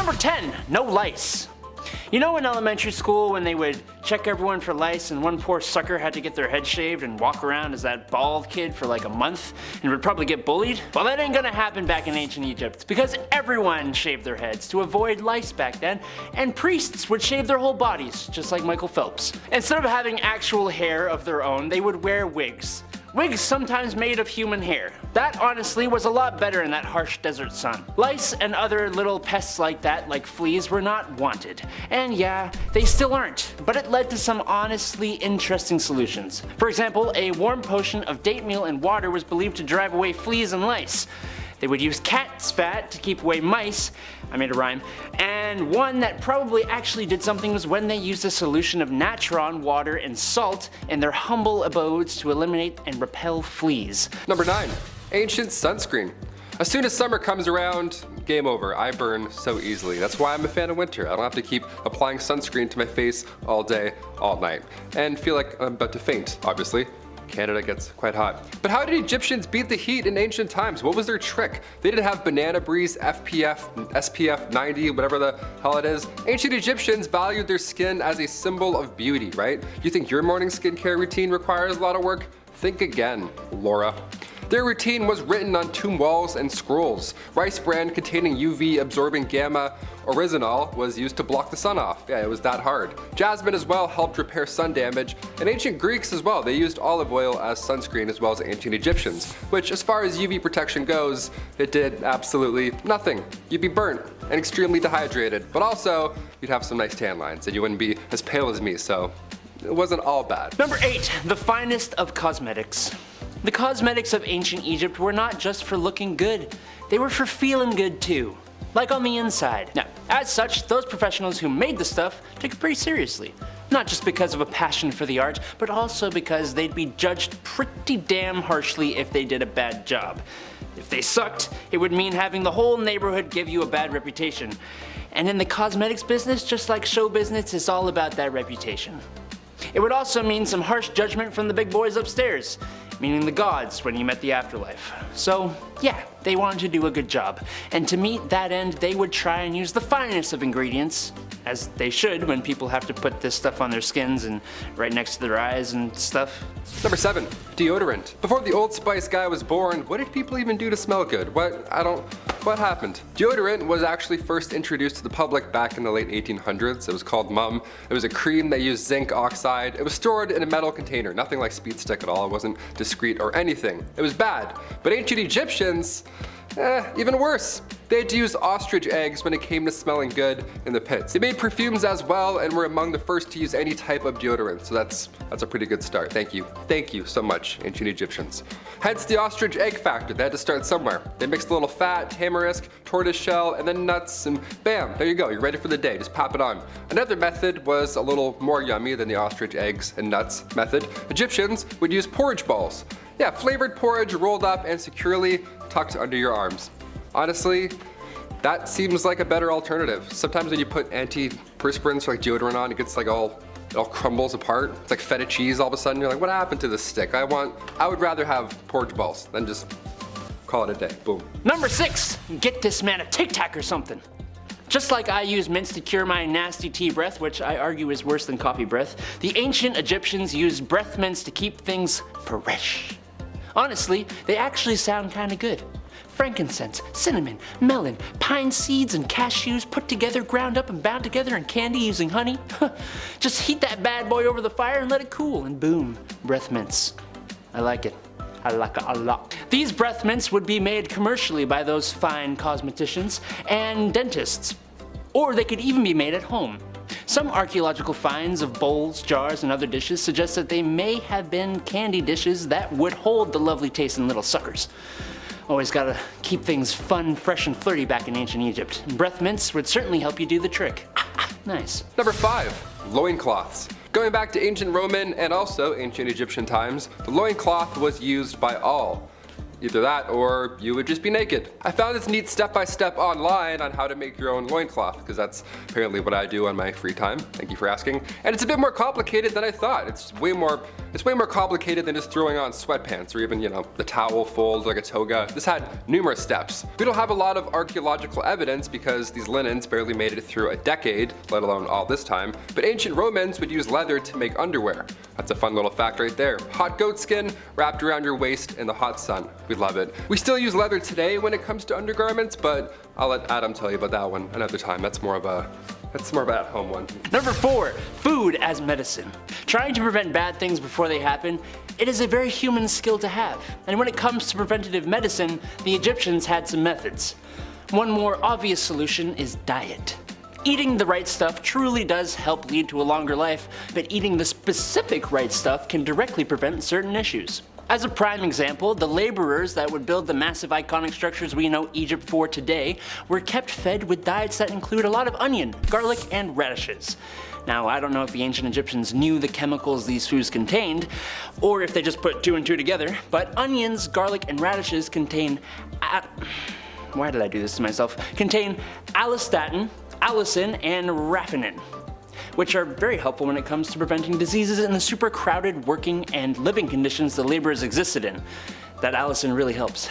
Number 10, no lice. You know in elementary school when they would check everyone for lice and one poor sucker had to get their head shaved and walk around as that bald kid for like a month and would probably get bullied? Well, that ain't gonna happen back in ancient Egypt because everyone shaved their heads to avoid lice back then, and priests would shave their whole bodies just like Michael Phelps. Instead of having actual hair of their own, they would wear wigs. Wigs sometimes made of human hair. That honestly was a lot better in that harsh desert sun. Lice and other little pests like that, like fleas, were not wanted. And yeah, they still aren't, but it led to some honestly interesting solutions. For example, a warm potion of date meal and water was believed to drive away fleas and lice. They would use cat's fat to keep away mice, I made a rhyme, and one that probably actually did something was when they used a solution of natron, water, and salt in their humble abodes to eliminate and repel fleas. Number 9. Ancient sunscreen. As soon as summer comes around, game over. I burn so easily. That's why I'm a fan of winter. I don't have to keep applying sunscreen to my face all day, all night, and feel like I'm about to faint, obviously. Canada gets quite hot. But how did Egyptians beat the heat in ancient times? What was their trick? They didn't have banana breeze, SPF 90, whatever the hell it is. Ancient Egyptians valued their skin as a symbol of beauty, right? You think your morning skincare routine requires a lot of work? Think again, Laura. Their routine was written on tomb walls and scrolls. Rice bran containing UV absorbing gamma oryzanol was used to block the sun off. Yeah, it was that hard. Jasmine as well helped repair sun damage, and ancient Greeks as well. They used olive oil as sunscreen as well as ancient Egyptians, which as far as UV protection goes, it did absolutely nothing. You'd be burnt and extremely dehydrated, but also you'd have some nice tan lines and you wouldn't be as pale as me, so it wasn't all bad. Number 8, the finest of cosmetics. The cosmetics of ancient Egypt were not just for looking good, they were for feeling good too. Like on the inside. Now, as such, those professionals who made the stuff took it pretty seriously. Not just because of a passion for the art, but also because they'd be judged pretty damn harshly if they did a bad job. If they sucked, it would mean having the whole neighborhood give you a bad reputation. And in the cosmetics business, just like show business, it's all about that reputation. It would also mean some harsh judgment from the big boys upstairs, meaning the gods when you met the afterlife. So yeah, they wanted to do a good job, and to meet that end they would try and use the finest of ingredients, as they should when people have to put this stuff on their skins and right next to their eyes and stuff. Number 7, deodorant. Before the Old Spice guy was born, what did people even do to smell good? What happened? Deodorant was actually first introduced to the public back in the late 1800s. It was called Mum. It was a cream that used zinc oxide. It was stored in a metal container, nothing like Speed Stick at all. It wasn't discreet or anything. It was bad. But ancient Egyptians, even worse. They had to use ostrich eggs when it came to smelling good in the pits. They made perfumes as well and were among the first to use any type of deodorant, so that's a pretty good start. Thank you. Thank you so much, ancient Egyptians. Hence the ostrich egg factor. They had to start somewhere. They mixed a little fat, tamarisk, tortoise shell, and then nuts, and bam, there you go. You're ready for the day. Just pop it on. Another method was a little more yummy than the ostrich eggs and nuts method. Egyptians would use porridge balls. Yeah, flavored porridge rolled up and securely tucked under your arms. Honestly, that seems like a better alternative. Sometimes when you put antiperspirants or like deodorant on, it gets like it all crumbles apart. It's like feta cheese all of a sudden. You're like, what happened to this stick? I would rather have porridge balls than just call it a day. Boom. Number 6, get this man a Tic Tac or something. Just like I use mints to cure my nasty tea breath, which I argue is worse than coffee breath, the ancient Egyptians used breath mints to keep things fresh. Honestly, they actually sound kinda good. Frankincense, cinnamon, melon, pine seeds, and cashews put together, ground up, and bound together in candy using honey. Just heat that bad boy over the fire and let it cool, and boom, breath mints. I like it. I like it a lot. These breath mints would be made commercially by those fine cosmeticians and dentists, or they could even be made at home. Some archaeological finds of bowls, jars, and other dishes suggest that they may have been candy dishes that would hold the lovely tasting little suckers. Always gotta keep things fun, fresh, and flirty back in ancient Egypt. Breath mints would certainly help you do the trick. Nice. Number 5, loincloths. Going back to ancient Roman and also ancient Egyptian times, the loincloth was used by all. Either that or you would just be naked. I found this neat step-by-step online on how to make your own loincloth, because that's apparently what I do on my free time. Thank you for asking. And it's a bit more complicated than I thought. It's way more complicated than just throwing on sweatpants or even, the towel folds like a toga. This had numerous steps. We don't have a lot of archaeological evidence because these linens barely made it through a decade, let alone all this time, but ancient Romans would use leather to make underwear. That's a fun little fact right there. Hot goat skin wrapped around your waist in the hot sun. We love it. We still use leather today when it comes to undergarments, but I'll let Adam tell you about that one another time. That's more of a at-home one. Number 4, food as medicine. Trying to prevent bad things before they happen, it is a very human skill to have. And when it comes to preventative medicine, the Egyptians had some methods. One more obvious solution is diet. Eating the right stuff truly does help lead to a longer life, but eating the specific right stuff can directly prevent certain issues. As a prime example, the laborers that would build the massive iconic structures we know Egypt for today were kept fed with diets that include a lot of onion, garlic, and radishes. Now, I don't know if the ancient Egyptians knew the chemicals these foods contained, or if they just put 2 and 2 together, but onions, garlic, and radishes contain why did I do this to myself? Contain allistatin, allicin, and raffinine, which are very helpful when it comes to preventing diseases in the super crowded working and living conditions the laborers existed in. That allicin really helps.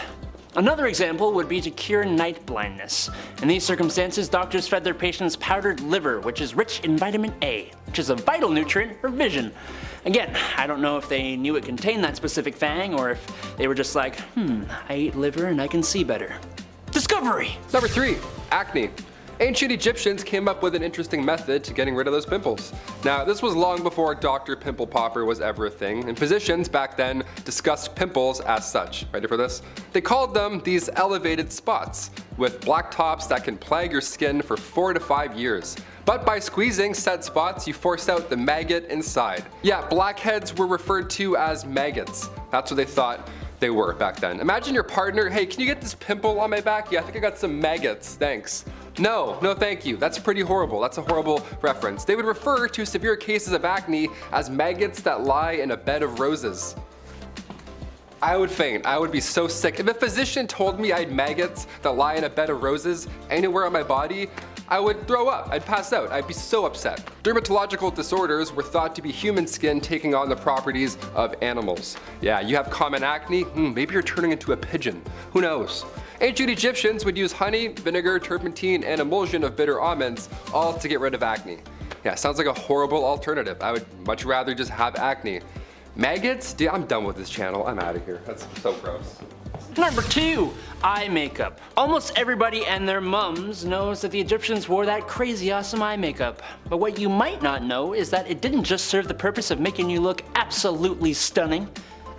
Another example would be to cure night blindness. In these circumstances, doctors fed their patients powdered liver, which is rich in vitamin A, which is a vital nutrient for vision. Again, I don't know if they knew it contained that specific thing, or if they were just like, I ate liver and I can see better. Discovery! Number 3, acne. Ancient Egyptians came up with an interesting method to getting rid of those pimples. Now, this was long before Dr. Pimple Popper was ever a thing, and physicians back then discussed pimples as such. Ready for this? They called them these elevated spots, with black tops that can plague your skin for 4 to 5 years. But by squeezing said spots, you force out the maggot inside. Yeah, blackheads were referred to as maggots. That's what they thought they were back then. Imagine your partner, hey, can you get this pimple on my back? Yeah, I think I got some maggots, thanks. No thank you. That's pretty horrible. That's a horrible reference. They would refer to severe cases of acne as maggots that lie in a bed of roses. I would faint. I would be so sick. If a physician told me I had maggots that lie in a bed of roses anywhere on my body, I would throw up. I'd pass out. I'd be so upset. Dermatological disorders were thought to be human skin taking on the properties of animals. Yeah, you have common acne? Maybe you're turning into a pigeon. Who knows? Ancient Egyptians would use honey, vinegar, turpentine, and emulsion of bitter almonds, all to get rid of acne. Yeah, sounds like a horrible alternative. I would much rather just have acne. Maggots? Dude, I'm done with this channel. I'm out of here. That's so gross. Number 2, eye makeup. Almost everybody and their mums knows that the Egyptians wore that crazy awesome eye makeup. But what you might not know is that it didn't just serve the purpose of making you look absolutely stunning.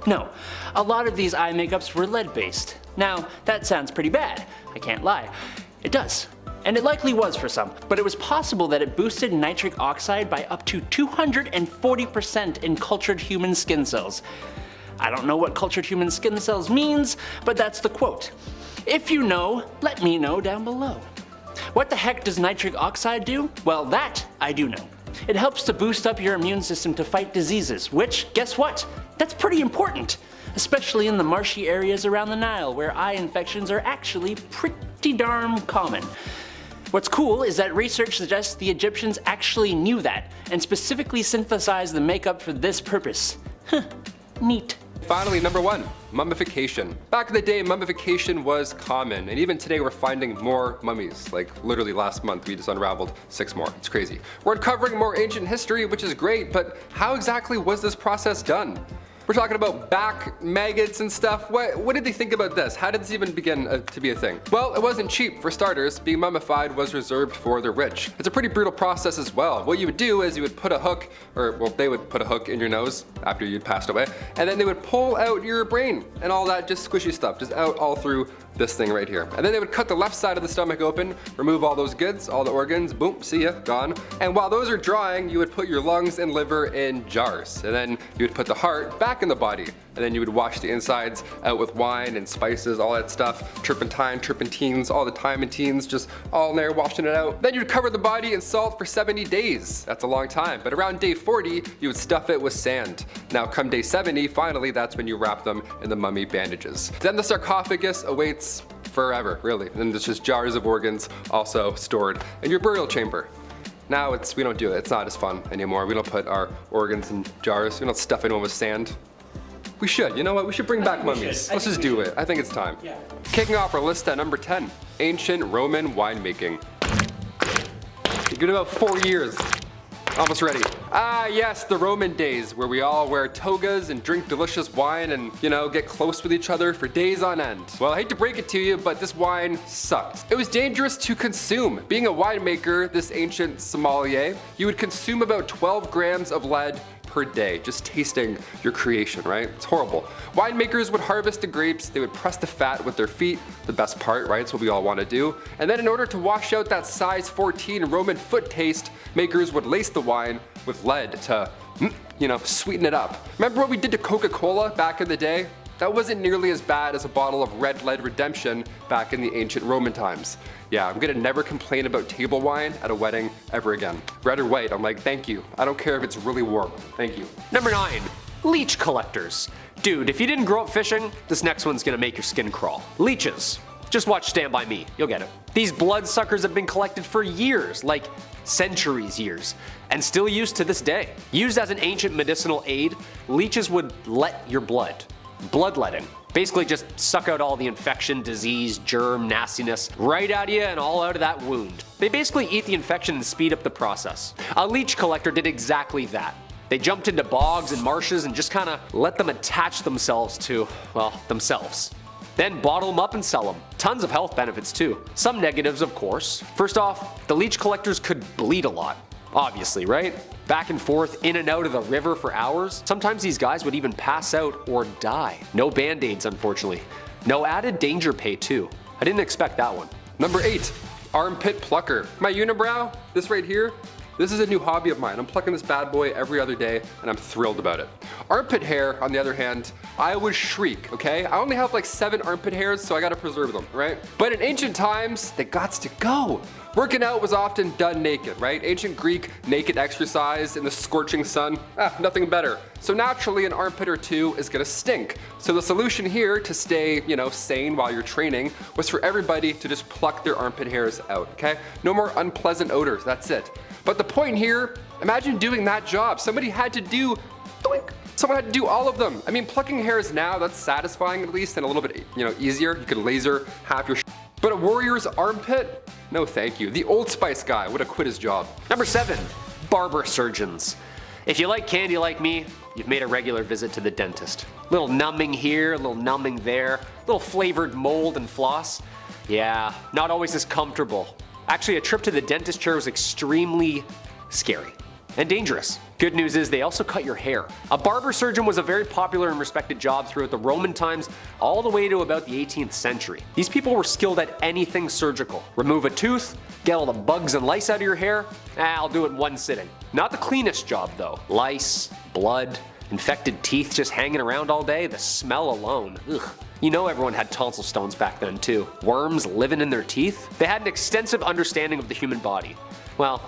No, a lot of these eye makeups were lead-based. Now, that sounds pretty bad, I can't lie. It does. And it likely was for some, but it was possible that it boosted nitric oxide by up to 240% in cultured human skin cells. I don't know what cultured human skin cells means, but that's the quote. If you know, let me know down below. What the heck does nitric oxide do? Well, that I do know. It helps to boost up your immune system to fight diseases, which, guess what? That's pretty important, especially in the marshy areas around the Nile where eye infections are actually pretty darn common. What's cool is that research suggests the Egyptians actually knew that and specifically synthesized the makeup for this purpose. Neat. Finally, number 1, mummification. Back in the day, mummification was common, and even today we're finding more mummies. Like literally last month we just unraveled 6 more. It's crazy. We're uncovering more ancient history, which is great, but how exactly was this process done? We're talking about back maggots and stuff. What did they think about this? How did this even begin to be a thing? Well, it wasn't cheap for starters. Being mummified was reserved for the rich. It's a pretty brutal process as well. What you would do is you would put a hook, they would put a hook in your nose after you'd passed away, and then they would pull out your brain and all that just squishy stuff, just out all through this thing right here. And then they would cut the left side of the stomach open, remove all those goods, all the organs, boom, see ya, gone. And while those are drying, you would put your lungs and liver in jars. And then you would put the heart back in the body. And then you would wash the insides out with wine and spices, all that stuff, turpentine, turpentines, all the timecodes, just all in there, washing it out. Then you'd cover the body in salt for 70 days. That's a long time. But around day 40, you would stuff it with sand. Now come day 70, finally, that's when you wrap them in the mummy bandages. Then the sarcophagus awaits forever, really. And then there's just jars of organs also stored in your burial chamber. Now we don't do it. It's not as fun anymore. We don't put our organs in jars. We don't stuff anyone with sand. We should. You know what? We should bring back mummies. Let's just do it. I think it's time. Yeah. Kicking off our list at number 10, ancient Roman winemaking. Good about 4 years. Almost ready. Ah, yes, the Roman days where we all wear togas and drink delicious wine and, get close with each other for days on end. Well, I hate to break it to you, but this wine sucked. It was dangerous to consume. Being a winemaker, this ancient sommelier, you would consume about 12 grams of lead per day, just tasting your creation, right? It's horrible. Winemakers would harvest the grapes, they would press the fat with their feet, the best part, right? It's what we all want to do. And then in order to wash out that size 14 Roman foot taste, makers would lace the wine with lead to, sweeten it up. Remember what we did to Coca-Cola back in the day? That wasn't nearly as bad as a bottle of red lead redemption back in the ancient Roman times. Yeah, I'm gonna never complain about table wine at a wedding ever again. Red or white, I'm like, thank you. I don't care if it's really warm. Thank you. Number 9, leech collectors. Dude, if you didn't grow up fishing, this next one's gonna make your skin crawl. Leeches. Just watch Stand By Me, you'll get it. These bloodsuckers have been collected for years, like centuries years, and still used to this day. Used as an ancient medicinal aid, leeches would let your bloodletting. Basically just suck out all the infection, disease, germ, nastiness right out of you and all out of that wound. They basically eat the infection and speed up the process. A leech collector did exactly that. They jumped into bogs and marshes and just kinda let them attach themselves to, themselves. Then bottle them up and sell them. Tons of health benefits too. Some negatives, of course. First off, the leech collectors could bleed a lot. Obviously, right? Back and forth, in and out of the river for hours. Sometimes these guys would even pass out or die. No band-aids, unfortunately. No added danger pay too. I didn't expect that one. Number 8, armpit plucker. My unibrow, this right here, this is a new hobby of mine. I'm plucking this bad boy every other day and I'm thrilled about it. Armpit hair, on the other hand, I would shriek, okay? I only have like 7 armpit hairs, so I gotta preserve them, right? But in ancient times, they gots to go. Working out was often done naked, right? Ancient Greek naked exercise in the scorching sun, nothing better. So naturally an armpit or two is gonna stink. So the solution here to stay, sane while you're training was for everybody to just pluck their armpit hairs out, okay? No more unpleasant odors, that's it. But the point here, imagine doing that job. Somebody had to do, someone had to do all of them. I mean, plucking hairs now, that's satisfying at least and a little bit, easier. You could laser half your but a warrior's armpit? No thank you. The Old Spice guy would have quit his job. Number 7, barber surgeons. If you like candy like me, you've made a regular visit to the dentist. Little numbing here, a little numbing there, little flavored mold and floss. Yeah, not always as comfortable. Actually, a trip to the dentist chair was extremely scary and dangerous. Good news is they also cut your hair. A barber surgeon was a very popular and respected job throughout the Roman times all the way to about the 18th century. These people were skilled at anything surgical. Remove a tooth, get all the bugs and lice out of your hair, I'll do it in one sitting. Not the cleanest job though. Lice, blood, infected teeth just hanging around all day, the smell alone, ugh. You know everyone had tonsil stones back then too. Worms living in their teeth. They had an extensive understanding of the human body. Well,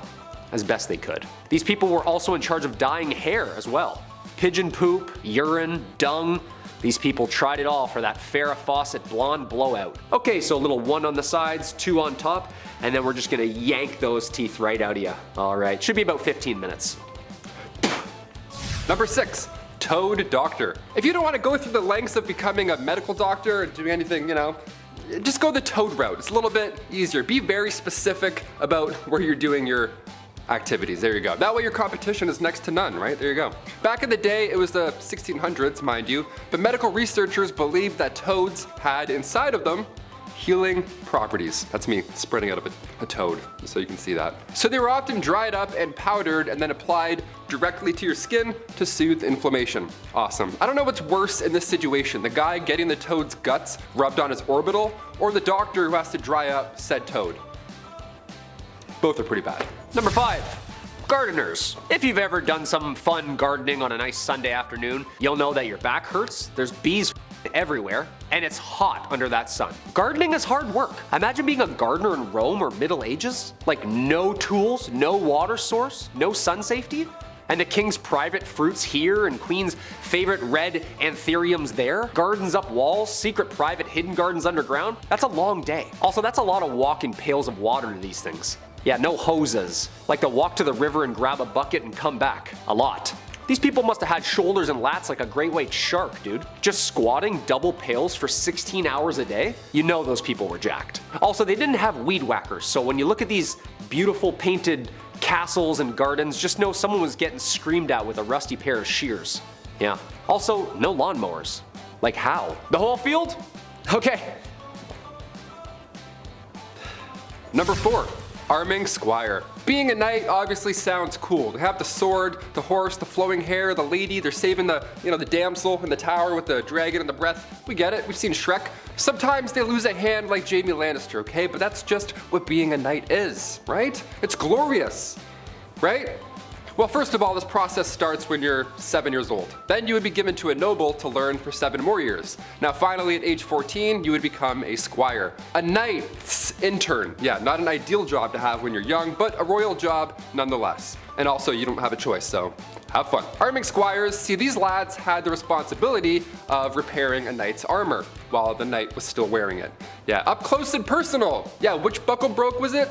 as best they could. These people were also in charge of dyeing hair as well. Pigeon poop, urine, dung. These people tried it all for that Farrah Fawcett blonde blowout. Okay, so a little 1 on the sides, 2 on top, and then we're just gonna yank those teeth right out of you. All right, should be about 15 minutes. Number 6, toad doctor. If you don't want to go through the lengths of becoming a medical doctor or doing anything, just go the toad route. It's a little bit easier. Be very specific about where you're doing your activities. There you go. That way your competition is next to none, right? There you go. Back in the day, it was the 1600s, mind you, but medical researchers believed that toads had inside of them healing properties. That's me spreading out a toad, so you can see that. So they were often dried up and powdered and then applied directly to your skin to soothe inflammation. Awesome. I don't know what's worse in this situation, the guy getting the toad's guts rubbed on his orbital, or the doctor who has to dry up said toad. Both are pretty bad. Number 5. Gardeners. If you've ever done some fun gardening on a nice Sunday afternoon, you'll know that your back hurts, there's bees everywhere, and it's hot under that sun. Gardening is hard work. Imagine being a gardener in Rome or Middle Ages, like no tools, no water source, no sun safety, and the king's private fruits here and queen's favorite red anthuriums there, gardens up walls, secret private hidden gardens underground. That's a long day. Also, that's a lot of walking pails of water to these things. Yeah, no hoses. Like to walk to the river and grab a bucket and come back. A lot. These people must have had shoulders and lats like a great white shark, dude. Just squatting double pails for 16 hours a day? You know those people were jacked. Also, they didn't have weed whackers, so when you look at these beautiful painted castles and gardens, just know someone was getting screamed at with a rusty pair of shears. Yeah. Also, no lawnmowers. Like how? The whole field? Okay. Number 4. Arming squire. Being a knight obviously sounds cool. They have the sword, the horse, the flowing hair, the lady, they're saving the damsel in the tower with the dragon and the breath. We get it, we've seen Shrek. Sometimes they lose a hand like Jaime Lannister, okay? But that's just what being a knight is, right? It's glorious, right? Well, first of all, this process starts when you're 7 years old. Then you would be given to a noble to learn for 7 more years. Now finally at age 14, you would become a squire. A knight's intern. Yeah, not an ideal job to have when you're young, but a royal job nonetheless. And also you don't have a choice, so have fun. Arming squires, see, these lads had the responsibility of repairing a knight's armor while the knight was still wearing it. Yeah, up close and personal. Yeah, which buckle broke was it?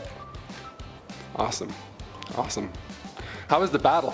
Awesome, awesome. How was the battle?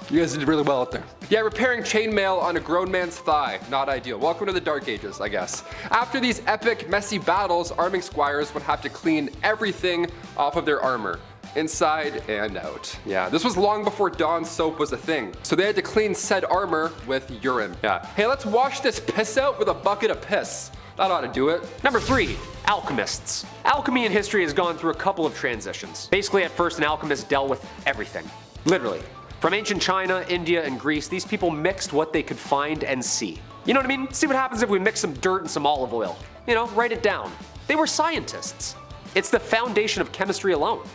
You guys did really well out there. Yeah, repairing chainmail on a grown man's thigh, not ideal. Welcome to the Dark Ages, I guess. After these epic, messy battles, arming squires would have to clean everything off of their armor, inside and out. Yeah, this was long before Dawn soap was a thing, so they had to clean said armor with urine. Yeah, hey, let's wash this piss out with a bucket of piss. That ought to do it. Number 3. Alchemists. Alchemy in history has gone through a couple of transitions. Basically, at first, an alchemist dealt with everything. Literally. From ancient China, India, and Greece, these people mixed what they could find and see. You know what I mean? See what happens if we mix some dirt and some olive oil. You know, write it down. They were scientists. It's the foundation of chemistry alone.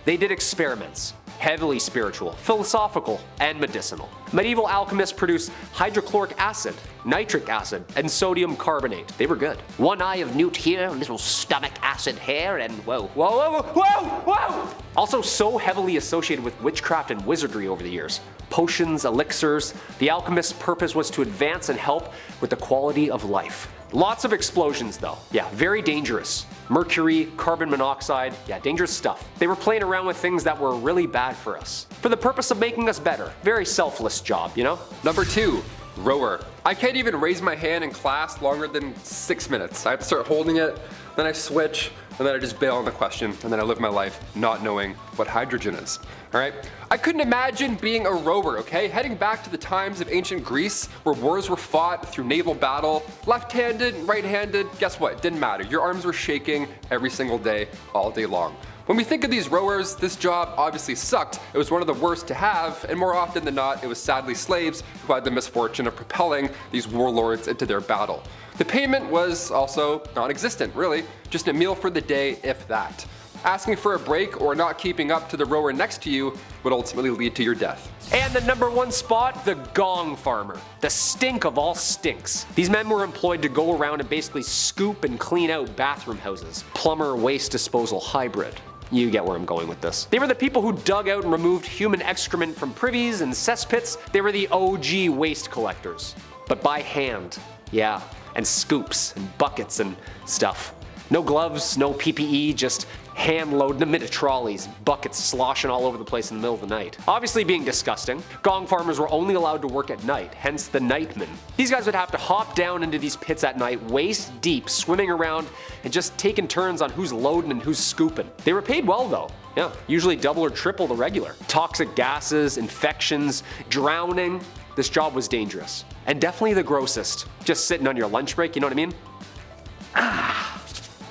They did experiments. Heavily spiritual, philosophical, and medicinal. Medieval alchemists produced hydrochloric acid, nitric acid, and sodium carbonate. They were good. One eye of newt here, a little stomach acid here, and whoa, whoa, whoa, whoa, whoa! Also so heavily associated with witchcraft and wizardry over the years. Potions, elixirs, the alchemist's purpose was to advance and help with the quality of life. Lots of explosions though. Yeah, very dangerous. Mercury, carbon monoxide, yeah, dangerous stuff. They were playing around with things that were really bad for us, for the purpose of making us better. Very selfless job, you know? Number 2, rower. I can't even raise my hand in class longer than 6 minutes. I have to start holding it, then I switch, and then I just bail on the question, and then I live my life not knowing what hydrogen is. Alright? I couldn't imagine being a rower, okay? Heading back to the times of ancient Greece, where wars were fought through naval battle, left-handed, right-handed, guess what? Didn't matter. Your arms were shaking every single day, all day long. When we think of these rowers, this job obviously sucked. It was one of the worst to have, and more often than not, it was sadly slaves who had the misfortune of propelling these warlords into their battle. The payment was also non-existent, really, just a meal for the day, if that. Asking for a break or not keeping up to the rower next to you would ultimately lead to your death. And the number 1 spot, the gong farmer. The stink of all stinks. These men were employed to go around and basically scoop and clean out bathroom houses. Plumber waste disposal hybrid. You get where I'm going with this. They were the people who dug out and removed human excrement from privies and cesspits. They were the OG waste collectors. But by hand. Yeah. And scoops and buckets and stuff. No gloves, no PPE, just hand loading them into trolleys, buckets sloshing all over the place in the middle of the night. Obviously being disgusting, gong farmers were only allowed to work at night, hence the nightmen. These guys would have to hop down into these pits at night, waist deep, swimming around, and just taking turns on who's loading and who's scooping. They were paid well though. Yeah, usually double or triple the regular. Toxic gases, infections, drowning. This job was dangerous. And definitely the grossest. Just sitting on your lunch break, you know what I mean?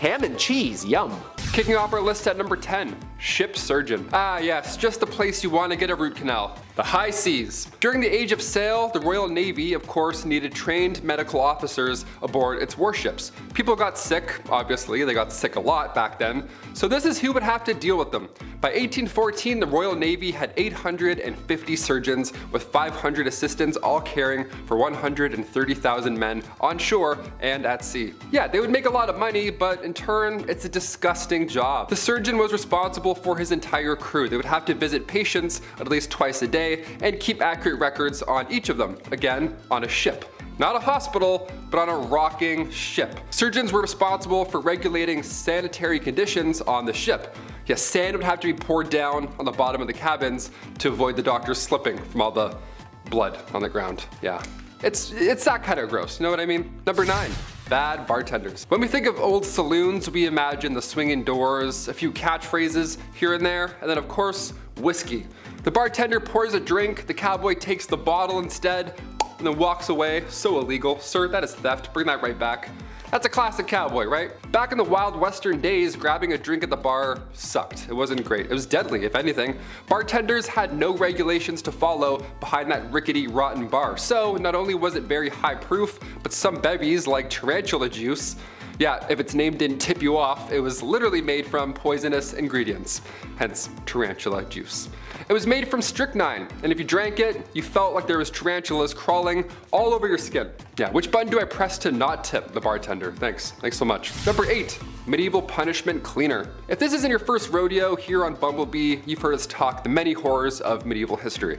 Ham and cheese, yum. Kicking off our list at number 10, ship surgeon. Ah yes, just the place you want to get a root canal. The high seas. During the age of sail, the Royal Navy, of course, needed trained medical officers aboard its warships. People got sick, obviously, they got sick a lot back then, so this is who would have to deal with them. By 1814, the Royal Navy had 850 surgeons with 500 assistants, all caring for 130,000 men on shore and at sea. Yeah, they would make a lot of money, but in turn, it's a disgusting job. The surgeon was responsible for his entire crew. They would have to visit patients at least twice a day and keep accurate records on each of them, again, on a ship. Not a hospital, but on a rocking ship. Surgeons were responsible for regulating sanitary conditions on the ship. Yes, sand would have to be poured down on the bottom of the cabins to avoid the doctors slipping from all the blood on the ground. Yeah, it's that kind of gross, you know what I mean? Number 9. Bad bartenders. When we think of old saloons, we imagine the swinging doors, a few catchphrases here and there, and then of course, whiskey. The bartender pours a drink, the cowboy takes the bottle instead, and then walks away. So illegal. Sir, that is theft. Bring that right back. That's a classic cowboy, right? Back in the wild western days, grabbing a drink at the bar sucked. It wasn't great. It was deadly, if anything. Bartenders had no regulations to follow behind that rickety, rotten bar. So not only was it very high proof, but some bevies like tarantula juice, yeah, if its name didn't tip you off, it was literally made from poisonous ingredients, hence tarantula juice. It was made from strychnine, and if you drank it, you felt like there was tarantulas crawling all over your skin. Yeah, which button do I press to not tip the bartender? Thanks so much. Number 8, medieval punishment cleaner. If this isn't your first rodeo here on Bumblebee, you've heard us talk the many horrors of medieval history.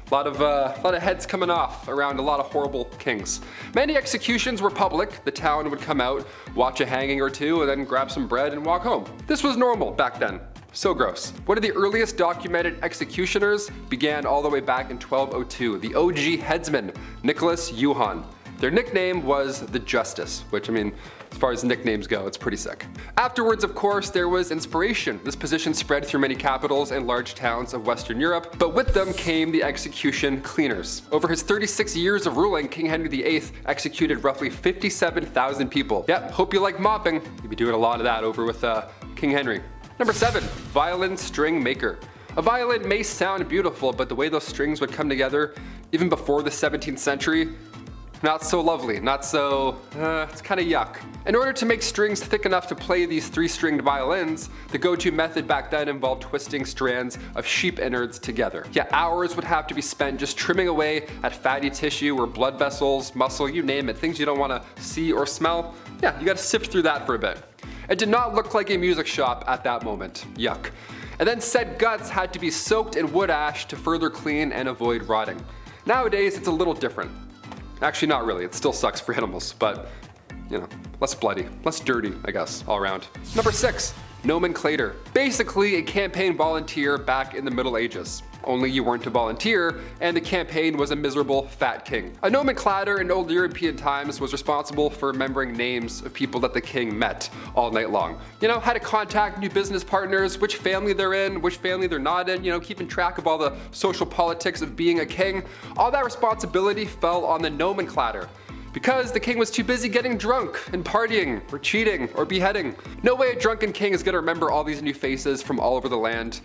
A lot of heads coming off around a lot of horrible kings. Many executions were public. The town would come out, watch a hanging or two, and then grab some bread and walk home. This was normal back then. So gross. One of the earliest documented executioners began all the way back in 1202, the OG headsman, Nicholas Johann. Their nickname was the Justice, which, I mean, as far as nicknames go, it's pretty sick. Afterwards, of course, there was inspiration. This position spread through many capitals and large towns of Western Europe, but with them came the execution cleaners. Over his 36 years of ruling, King Henry VIII executed roughly 57,000 people. Yep, hope you like mopping. You'd be doing a lot of that over with King Henry. Number 7, violin string maker. A violin may sound beautiful, but the way those strings would come together, even before the 17th century, not so lovely, not so, it's kind of yuck. In order to make strings thick enough to play these 3-stringed violins, the go-to method back then involved twisting strands of sheep innards together. Yeah, hours would have to be spent just trimming away at fatty tissue or blood vessels, muscle, you name it, things you don't want to see or smell. Yeah, you gotta sift through that for a bit. It did not look like a music shop at that moment. Yuck. And then said guts had to be soaked in wood ash to further clean and avoid rotting. Nowadays, it's a little different. Actually, not really. It still sucks for animals, but, you know, less bloody, less dirty, I guess, all around. Number 6, nomenclator. Basically, a campaign volunteer back in the Middle Ages. Only you weren't a volunteer, and the campaign was a miserable fat king. A nomenclator in old European times was responsible for remembering names of people that the king met all night long. You know, how to contact new business partners, which family they're in, which family they're not in, you know, keeping track of all the social politics of being a king. All that responsibility fell on the nomenclator, because the king was too busy getting drunk and partying or cheating or beheading. No way a drunken king is gonna remember all these new faces from all over the land.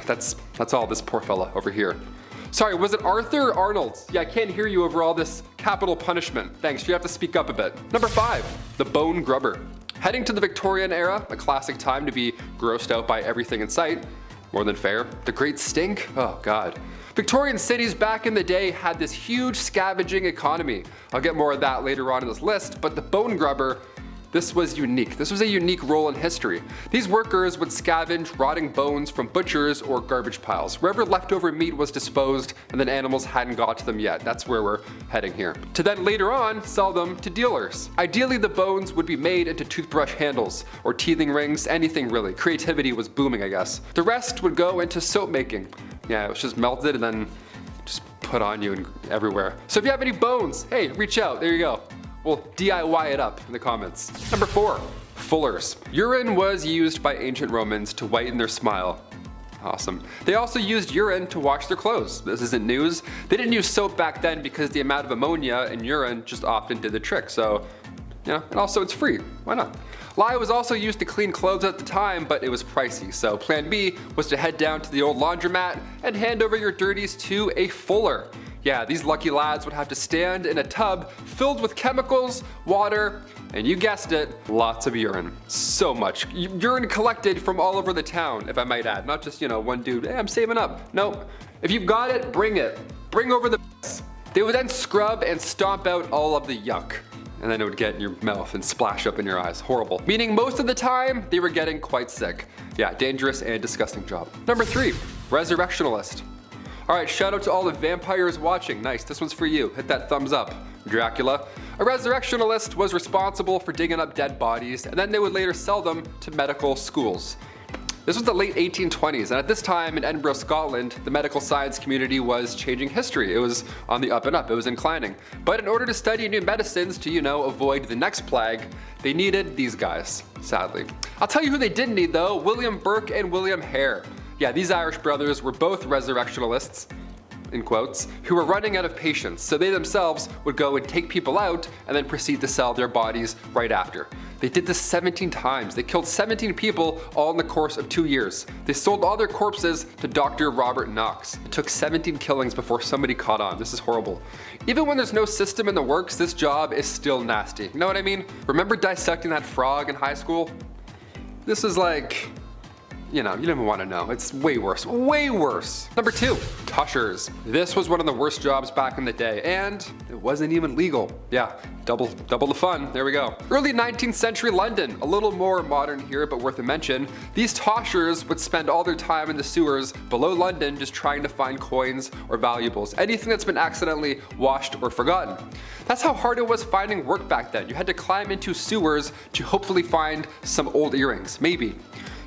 That's all this poor fella over here. Sorry, was it Arthur or Arnold? Yeah, I can't hear you over all this capital punishment. Thanks, you have to speak up a bit. Number 5, the bone grubber. Heading to the Victorian era, a classic time to be grossed out by everything in sight. More than fair. The Great Stink? Oh God. Victorian cities back in the day had this huge scavenging economy. I'll get more of that later on in this list, but the bone grubber, this was unique. This was a unique role in history. These workers would scavenge rotting bones from butchers or garbage piles, wherever leftover meat was disposed and then animals hadn't got to them yet. That's where we're heading here. To then later on sell them to dealers. Ideally, the bones would be made into toothbrush handles or teething rings, anything really. Creativity was booming, I guess. The rest would go into soap making. Yeah, it was just melted and then just put on you and everywhere. So if you have any bones, hey, reach out, there you go. We'll DIY it up in the comments. Number 4, fullers. Urine was used by ancient Romans to whiten their smile. Awesome. They also used urine to wash their clothes. This isn't news. They didn't use soap back then because the amount of ammonia in urine just often did the trick, so Yeah, and also it's free. Why not? Lye was also used to clean clothes at the time, but it was pricey, so plan B was to head down to the old laundromat and hand over your dirties to a fuller. Yeah, these lucky lads would have to stand in a tub filled with chemicals, water, and you guessed it, lots of urine. So much. Urine collected from all over the town, if I might add. Not just, one dude, hey, I'm saving up. No, if you've got it, bring it. Bring over the They would then scrub and stomp out all of the yuck. And then it would get in your mouth and splash up in your eyes. Horrible. Meaning most of the time, they were getting quite sick. Yeah, dangerous and disgusting job. Number 3, resurrectionalist. Alright, shout out to all the vampires watching. Nice, this one's for you. Hit that thumbs up. Dracula. A resurrectionalist was responsible for digging up dead bodies, and then they would later sell them to medical schools. This was the late 1820s, and at this time in Edinburgh, Scotland, the medical science community was changing history. It was on the up and up, it was inclining. But in order to study new medicines to, avoid the next plague, they needed these guys, sadly. I'll tell you who they didn't need though, William Burke and William Hare. Yeah, these Irish brothers were both resurrectionalists, in quotes, who were running out of patients, so they themselves would go and take people out and then proceed to sell their bodies right after. They did this 17 times. They killed 17 people all in the course of 2 years. They sold all their corpses to Dr. Robert Knox. It took 17 killings before somebody caught on. This is horrible. Even when there's no system in the works, this job is still nasty. You know what I mean? Remember dissecting that frog in high school? This is like, you don't even want to know. It's way worse. Way worse. Number 2, tushers. This was one of the worst jobs back in the day, and it wasn't even legal. Yeah, double the fun. There we go. Early 19th century London, a little more modern here, but worth a mention. These tushers would spend all their time in the sewers below London just trying to find coins or valuables, anything that's been accidentally washed or forgotten. That's how hard it was finding work back then. You had to climb into sewers to hopefully find some old earrings, maybe.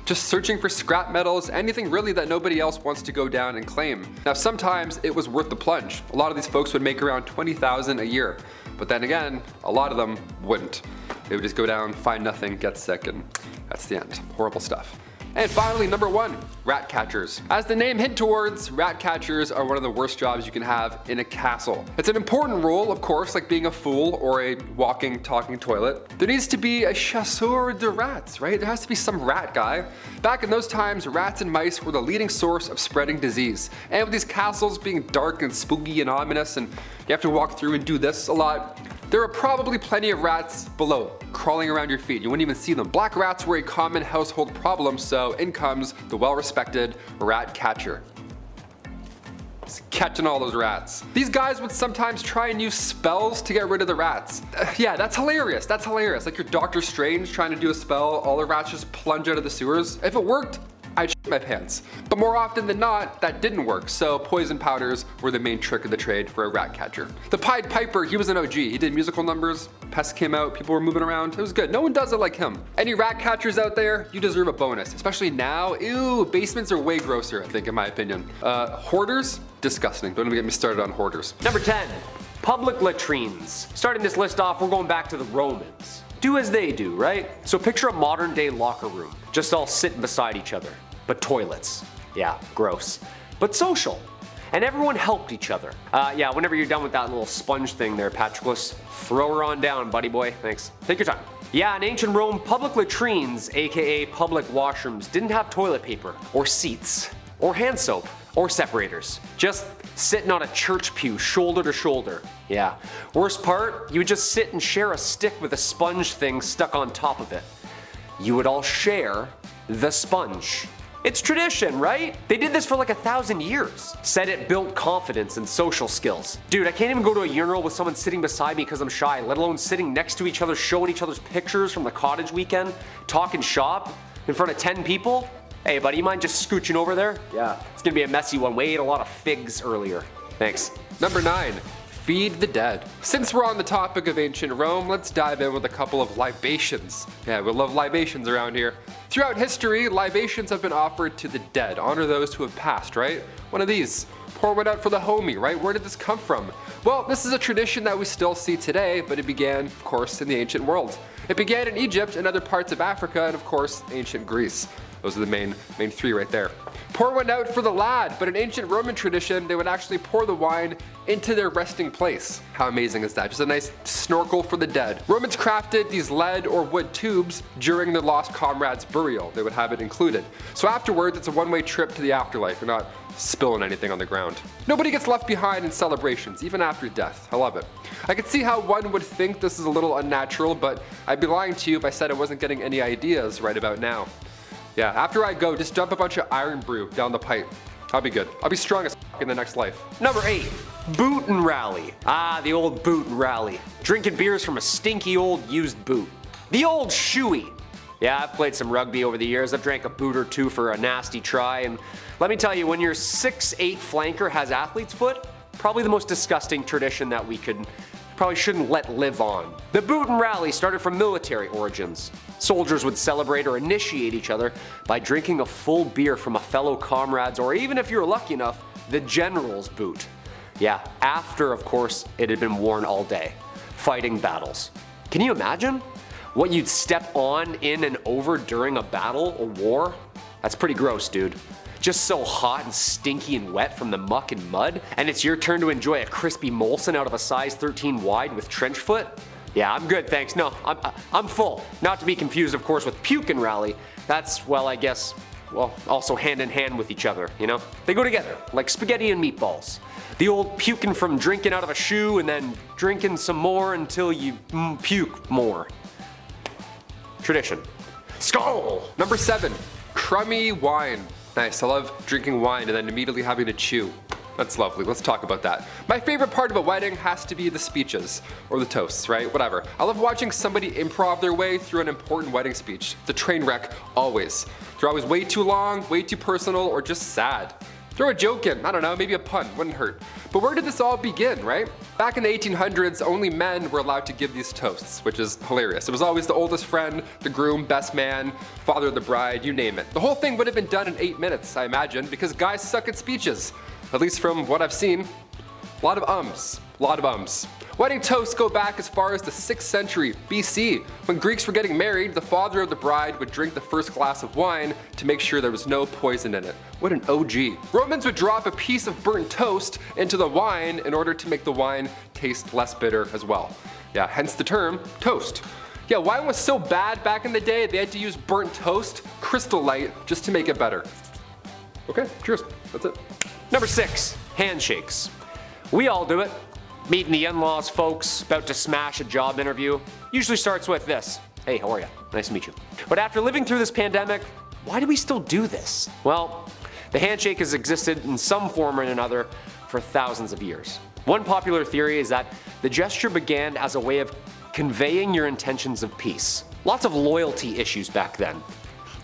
Just searching for scrap metals, anything really that nobody else wants to go down and claim. Now sometimes it was worth the plunge. A lot of these folks would make around $20,000 a year. But then again, a lot of them wouldn't. They would just go down, find nothing, get sick, and that's the end. Horrible stuff. And finally, number 1, rat catchers. As the name hint towards, rat catchers are one of the worst jobs you can have in a castle. It's an important role, of course, like being a fool or a walking, talking toilet. There needs to be a chasseur de rats, right? There has to be some rat guy. Back in those times, rats and mice were the leading source of spreading disease. And with these castles being dark and spooky and ominous, and you have to walk through and do this a lot, there are probably plenty of rats below, crawling around your feet. You wouldn't even see them. Black rats were a common household problem, so in comes the well-respected rat catcher. Just catching all those rats. These guys would sometimes try and use spells to get rid of the rats. Yeah, that's hilarious. That's hilarious. Like your Doctor Strange trying to do a spell, all the rats just plunge out of the sewers. If it worked, I'd shit my pants. But more often than not, that didn't work, so poison powders were the main trick of the trade for a rat catcher. The Pied Piper, he was an OG. He did musical numbers, pests came out, people were moving around. It was good. No one does it like him. Any rat catchers out there, you deserve a bonus, especially now. Ew, basements are way grosser, I think, in my opinion. Hoarders, disgusting. Don't even get me started on hoarders. Number 10, public latrines. Starting this list off, we're going back to the Romans. Do as they do, right? So picture a modern day locker room, just all sitting beside each other. But toilets. Yeah, gross. But social. And everyone helped each other. Yeah, whenever you're done with that little sponge thing there, Patroclus, throw her on down, buddy boy. Thanks. Take your time. Yeah, in ancient Rome, public latrines, aka public washrooms, didn't have toilet paper, or seats, or hand soap, or separators. Just sitting on a church pew, shoulder to shoulder. Yeah. Worst part, you would just sit and share a stick with a sponge thing stuck on top of it. You would all share the sponge. It's tradition, right? They did this for like 1,000 years. Said it built confidence and social skills. Dude, I can't even go to a urinal with someone sitting beside me because I'm shy, let alone sitting next to each other, showing each other's pictures from the cottage weekend, talking shop in front of 10 people. Hey buddy, you mind just scooching over there? Yeah, it's gonna be a messy one. We ate a lot of figs earlier. Thanks. Number 9, feed the dead. Since we're on the topic of ancient Rome, let's dive in with a couple of libations. Yeah, we love libations around here. Throughout history, libations have been offered to the dead. Honor those who have passed, right? One of these. Pour one out for the homie, right? Where did this come from? Well, this is a tradition that we still see today, but it began, of course, in the ancient world. It began in Egypt and other parts of Africa, and of course, ancient Greece. Those are the main 3 right there. Pour one out for the lad, but in ancient Roman tradition, they would actually pour the wine into their resting place. How amazing is that? Just a nice snorkel for the dead. Romans crafted these lead or wood tubes during their lost comrade's burial. They would have it included. So afterwards, it's a one-way trip to the afterlife. You're not spilling anything on the ground. Nobody gets left behind in celebrations, even after death. I love it. I can see how one would think this is a little unnatural, but I'd be lying to you if I said I wasn't getting any ideas right about now. Yeah, after I go, just dump a bunch of iron brew down the pipe. I'll be good. I'll be strong as f in the next life. Number 8, boot and rally. Ah, the old boot and rally. Drinking beers from a stinky old used boot. The old shoey. Yeah, I've played some rugby over the years. I've drank a boot or two for a nasty try, and let me tell you, when your 6'8" flanker has athlete's foot, probably the most disgusting tradition that we probably shouldn't let live on. The boot and rally started from military origins. Soldiers would celebrate or initiate each other by drinking a full beer from a fellow comrade's, or even if you were lucky enough, the general's boot. Yeah, after, of course, it had been worn all day, fighting battles. Can you imagine what you'd step on, in, and over during a battle or war? That's pretty gross, dude. Just so hot and stinky and wet from the muck and mud, and it's your turn to enjoy a crispy Molson out of a size 13 wide with trench foot? Yeah, I'm good, thanks. No, I'm full. Not to be confused, of course, with puke and rally. That's, well, I guess, well, also hand in hand with each other, you know? They go together, like spaghetti and meatballs. The old puking from drinking out of a shoe and then drinking some more until you puke more. Tradition. Skull! Number 7, crummy wine. Nice, I love drinking wine and then immediately having to chew. That's lovely, let's talk about that. My favorite part of a wedding has to be the speeches, or the toasts, right? Whatever. I love watching somebody improv their way through an important wedding speech. The train wreck, always. They're always way too long, way too personal, or just sad. Throw a joke in, I don't know, maybe a pun, wouldn't hurt. But where did this all begin, right? Back in the 1800s, only men were allowed to give these toasts, which is hilarious. It was always the oldest friend, the groom, best man, father of the bride, you name it. The whole thing would have been done in 8 minutes, I imagine, because guys suck at speeches. At least from what I've seen. A lot of ums. Wedding toasts go back as far as the 6th century BC. When Greeks were getting married, the father of the bride would drink the first glass of wine to make sure there was no poison in it. What an OG. Romans would drop a piece of burnt toast into the wine in order to make the wine taste less bitter as well. Yeah, hence the term toast. Yeah, wine was so bad back in the day, they had to use burnt toast, Crystal Light, just to make it better. Okay, cheers. That's it. Number 6, handshakes. We all do it. Meeting the in-laws folks, about to smash a job interview. Usually starts with this. Hey, how are you? Nice to meet you. But after living through this pandemic, why do we still do this? Well, the handshake has existed in some form or another for thousands of years. One popular theory is that the gesture began as a way of conveying your intentions of peace. Lots of loyalty issues back then.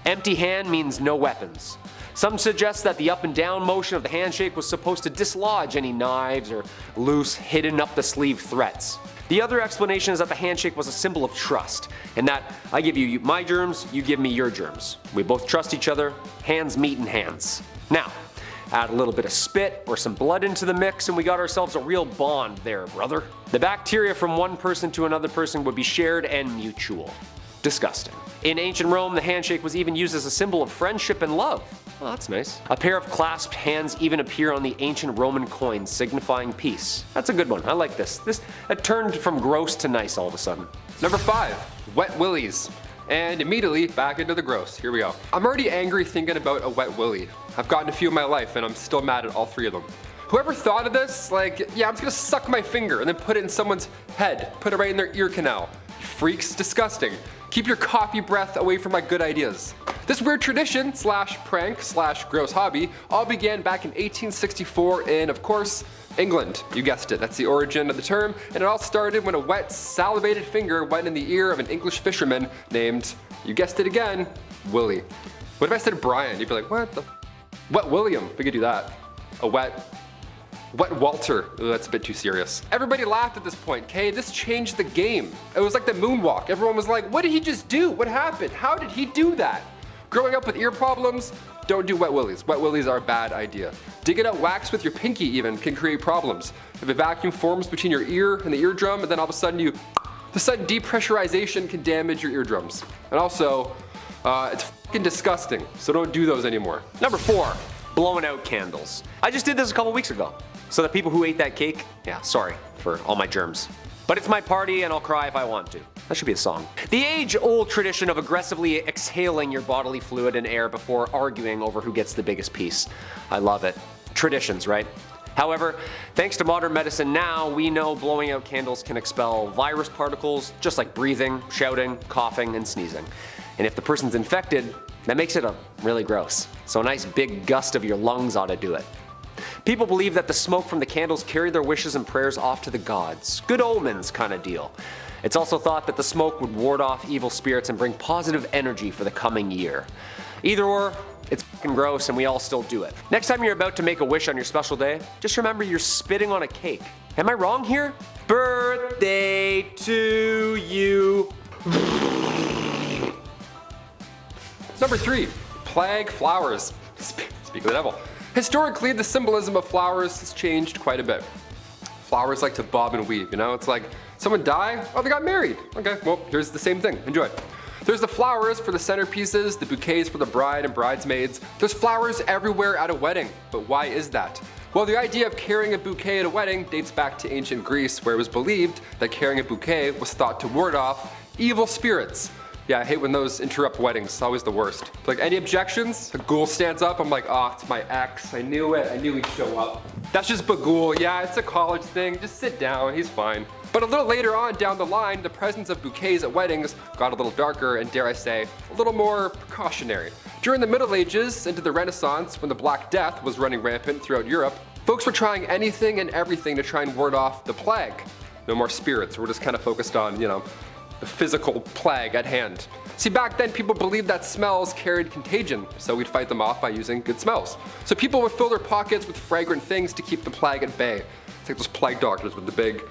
Empty hand means no weapons. Some suggest that the up and down motion of the handshake was supposed to dislodge any knives or loose, hidden up the sleeve threats. The other explanation is that the handshake was a symbol of trust, and that I give you my germs, you give me your germs. We both trust each other, hands meet in hands. Now, add a little bit of spit or some blood into the mix and we got ourselves a real bond there, brother. The bacteria from one person to another person would be shared and mutual. Disgusting. In ancient Rome, the handshake was even used as a symbol of friendship and love. Oh, that's nice. A pair of clasped hands even appear on the ancient Roman coins signifying peace. That's a good one. I like this. It turned from gross to nice all of a sudden. Number 5, wet willies. And immediately back into the gross. Here we go. I'm already angry thinking about a wet willy. I've gotten a few in my life and I'm still mad at all 3 of them. Whoever thought of this, like, yeah, I'm just gonna suck my finger and then put it in someone's head, put it right in their ear canal. Freaks, disgusting. Keep your coffee breath away from my good ideas. This weird tradition / prank / gross hobby all began back in 1864 in, of course, England. You guessed it, that's the origin of the term, and it all started when a wet, salivated finger went in the ear of an English fisherman named, you guessed it again, Willie. What if I said Brian? You'd be like, what the? Wet William, we could do that. A wet Walter. Ooh, that's a bit too serious. Everybody laughed at this point, okay? This changed the game. It was like the moonwalk. Everyone was like, what did he just do? What happened? How did he do that? Growing up with ear problems, don't do wet willies. Wet willies are a bad idea. Digging out wax with your pinky even can create problems. If a vacuum forms between your ear and the eardrum, and then all of a sudden the sudden depressurization can damage your eardrums. And also, it's fucking disgusting, so don't do those anymore. Number 4, blowing out candles. I just did this a couple weeks ago. So the people who ate that cake, yeah, sorry for all my germs. But it's my party and I'll cry if I want to. That should be a song. The age-old tradition of aggressively exhaling your bodily fluid and air before arguing over who gets the biggest piece. I love it. Traditions, right? However, thanks to modern medicine now, we know blowing out candles can expel virus particles, just like breathing, shouting, coughing, and sneezing. And if the person's infected, that makes it really gross. So a nice big gust of your lungs ought to do it. People believe that the smoke from the candles carry their wishes and prayers off to the gods. Good omens kind of deal. It's also thought that the smoke would ward off evil spirits and bring positive energy for the coming year. Either or, it's fucking gross and we all still do it. Next time you're about to make a wish on your special day, just remember you're spitting on a cake. Am I wrong here? Birthday to you. Number 3, plague flowers. Speak of the devil. Historically, the symbolism of flowers has changed quite a bit. Flowers like to bob and weave, you know? It's like, someone died, oh, they got married. Okay, well, here's the same thing. Enjoy. There's the flowers for the centerpieces, the bouquets for the bride and bridesmaids. There's flowers everywhere at a wedding. But why is that? Well, the idea of carrying a bouquet at a wedding dates back to ancient Greece, where it was believed that carrying a bouquet was thought to ward off evil spirits. Yeah, I hate when those interrupt weddings. It's always the worst. Like, any objections? A ghoul stands up. I'm like, oh, it's my ex. I knew it. I knew he'd show up. That's just Bagul. Yeah, it's a college thing. Just sit down. He's fine. But a little later on down the line, the presence of bouquets at weddings got a little darker and, dare I say, a little more precautionary. During the Middle Ages into the Renaissance, when the Black Death was running rampant throughout Europe, folks were trying anything and everything to try and ward off the plague. No more spirits. We're just kind of focused on, you know, the physical plague at hand. See, back then people believed that smells carried contagion, so we'd fight them off by using good smells. So people would fill their pockets with fragrant things to keep the plague at bay. It's like those plague doctors with the big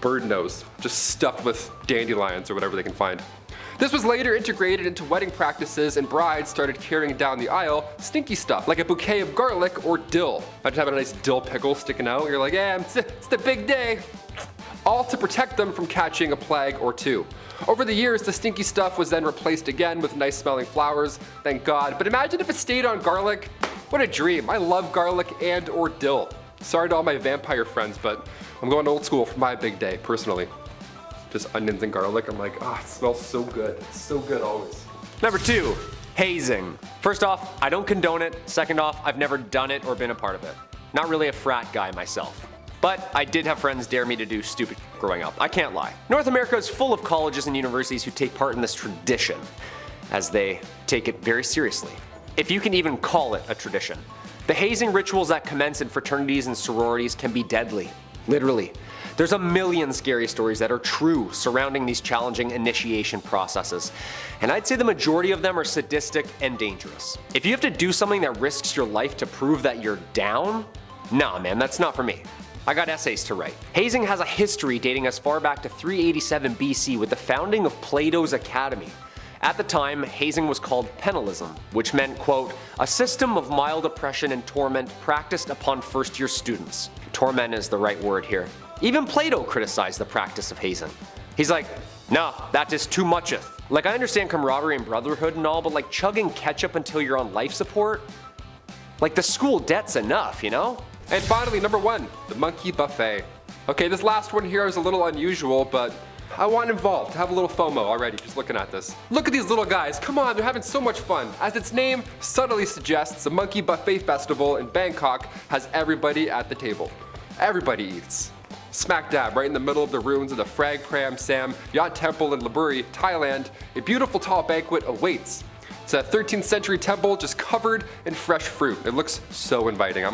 bird nose, just stuffed with dandelions or whatever they can find. This was later integrated into wedding practices, and brides started carrying down the aisle stinky stuff, like a bouquet of garlic or dill. Imagine having a nice dill pickle sticking out, you're like, yeah, it's the big day. All to protect them from catching a plague or two. Over the years, the stinky stuff was then replaced again with nice smelling flowers, thank God. But imagine if it stayed on garlic. What a dream. I love garlic and or dill. Sorry to all my vampire friends, but I'm going old school for my big day, personally. Just onions and garlic. I'm like, ah, it smells so good. It's so good always. Number 2, hazing. First off, I don't condone it. Second off, I've never done it or been a part of it. Not really a frat guy myself. But I did have friends dare me to do stupid growing up. I can't lie. North America is full of colleges and universities who take part in this tradition, as they take it very seriously. If you can even call it a tradition. The hazing rituals that commence in fraternities and sororities can be deadly. Literally. There's a million scary stories that are true surrounding these challenging initiation processes, and I'd say the majority of them are sadistic and dangerous. If you have to do something that risks your life to prove that you're down, nah man, that's not for me. I got essays to write. Hazing has a history dating as far back to 387 BC with the founding of Plato's Academy. At the time, hazing was called penalism, which meant, quote, a system of mild oppression and torment practiced upon first-year students. Torment is the right word here. Even Plato criticized the practice of hazing. He's like, nah, that is too mucheth. Like, I understand camaraderie and brotherhood and all, but like chugging ketchup until you're on life support? Like, the school debt's enough, you know? And finally, number 1, the monkey buffet. Okay, this last one here is a little unusual, but I want involved to have a little FOMO already just looking at this. Look at these little guys, come on, they're having so much fun. As its name subtly suggests, the Monkey Buffet Festival in Bangkok has everybody at the table. Everybody eats. Smack dab, right in the middle of the ruins of the Frag Pram Sam Yacht Temple in Laburi, Thailand, a beautiful tall banquet awaits. It's a 13th century temple just covered in fresh fruit. It looks so inviting.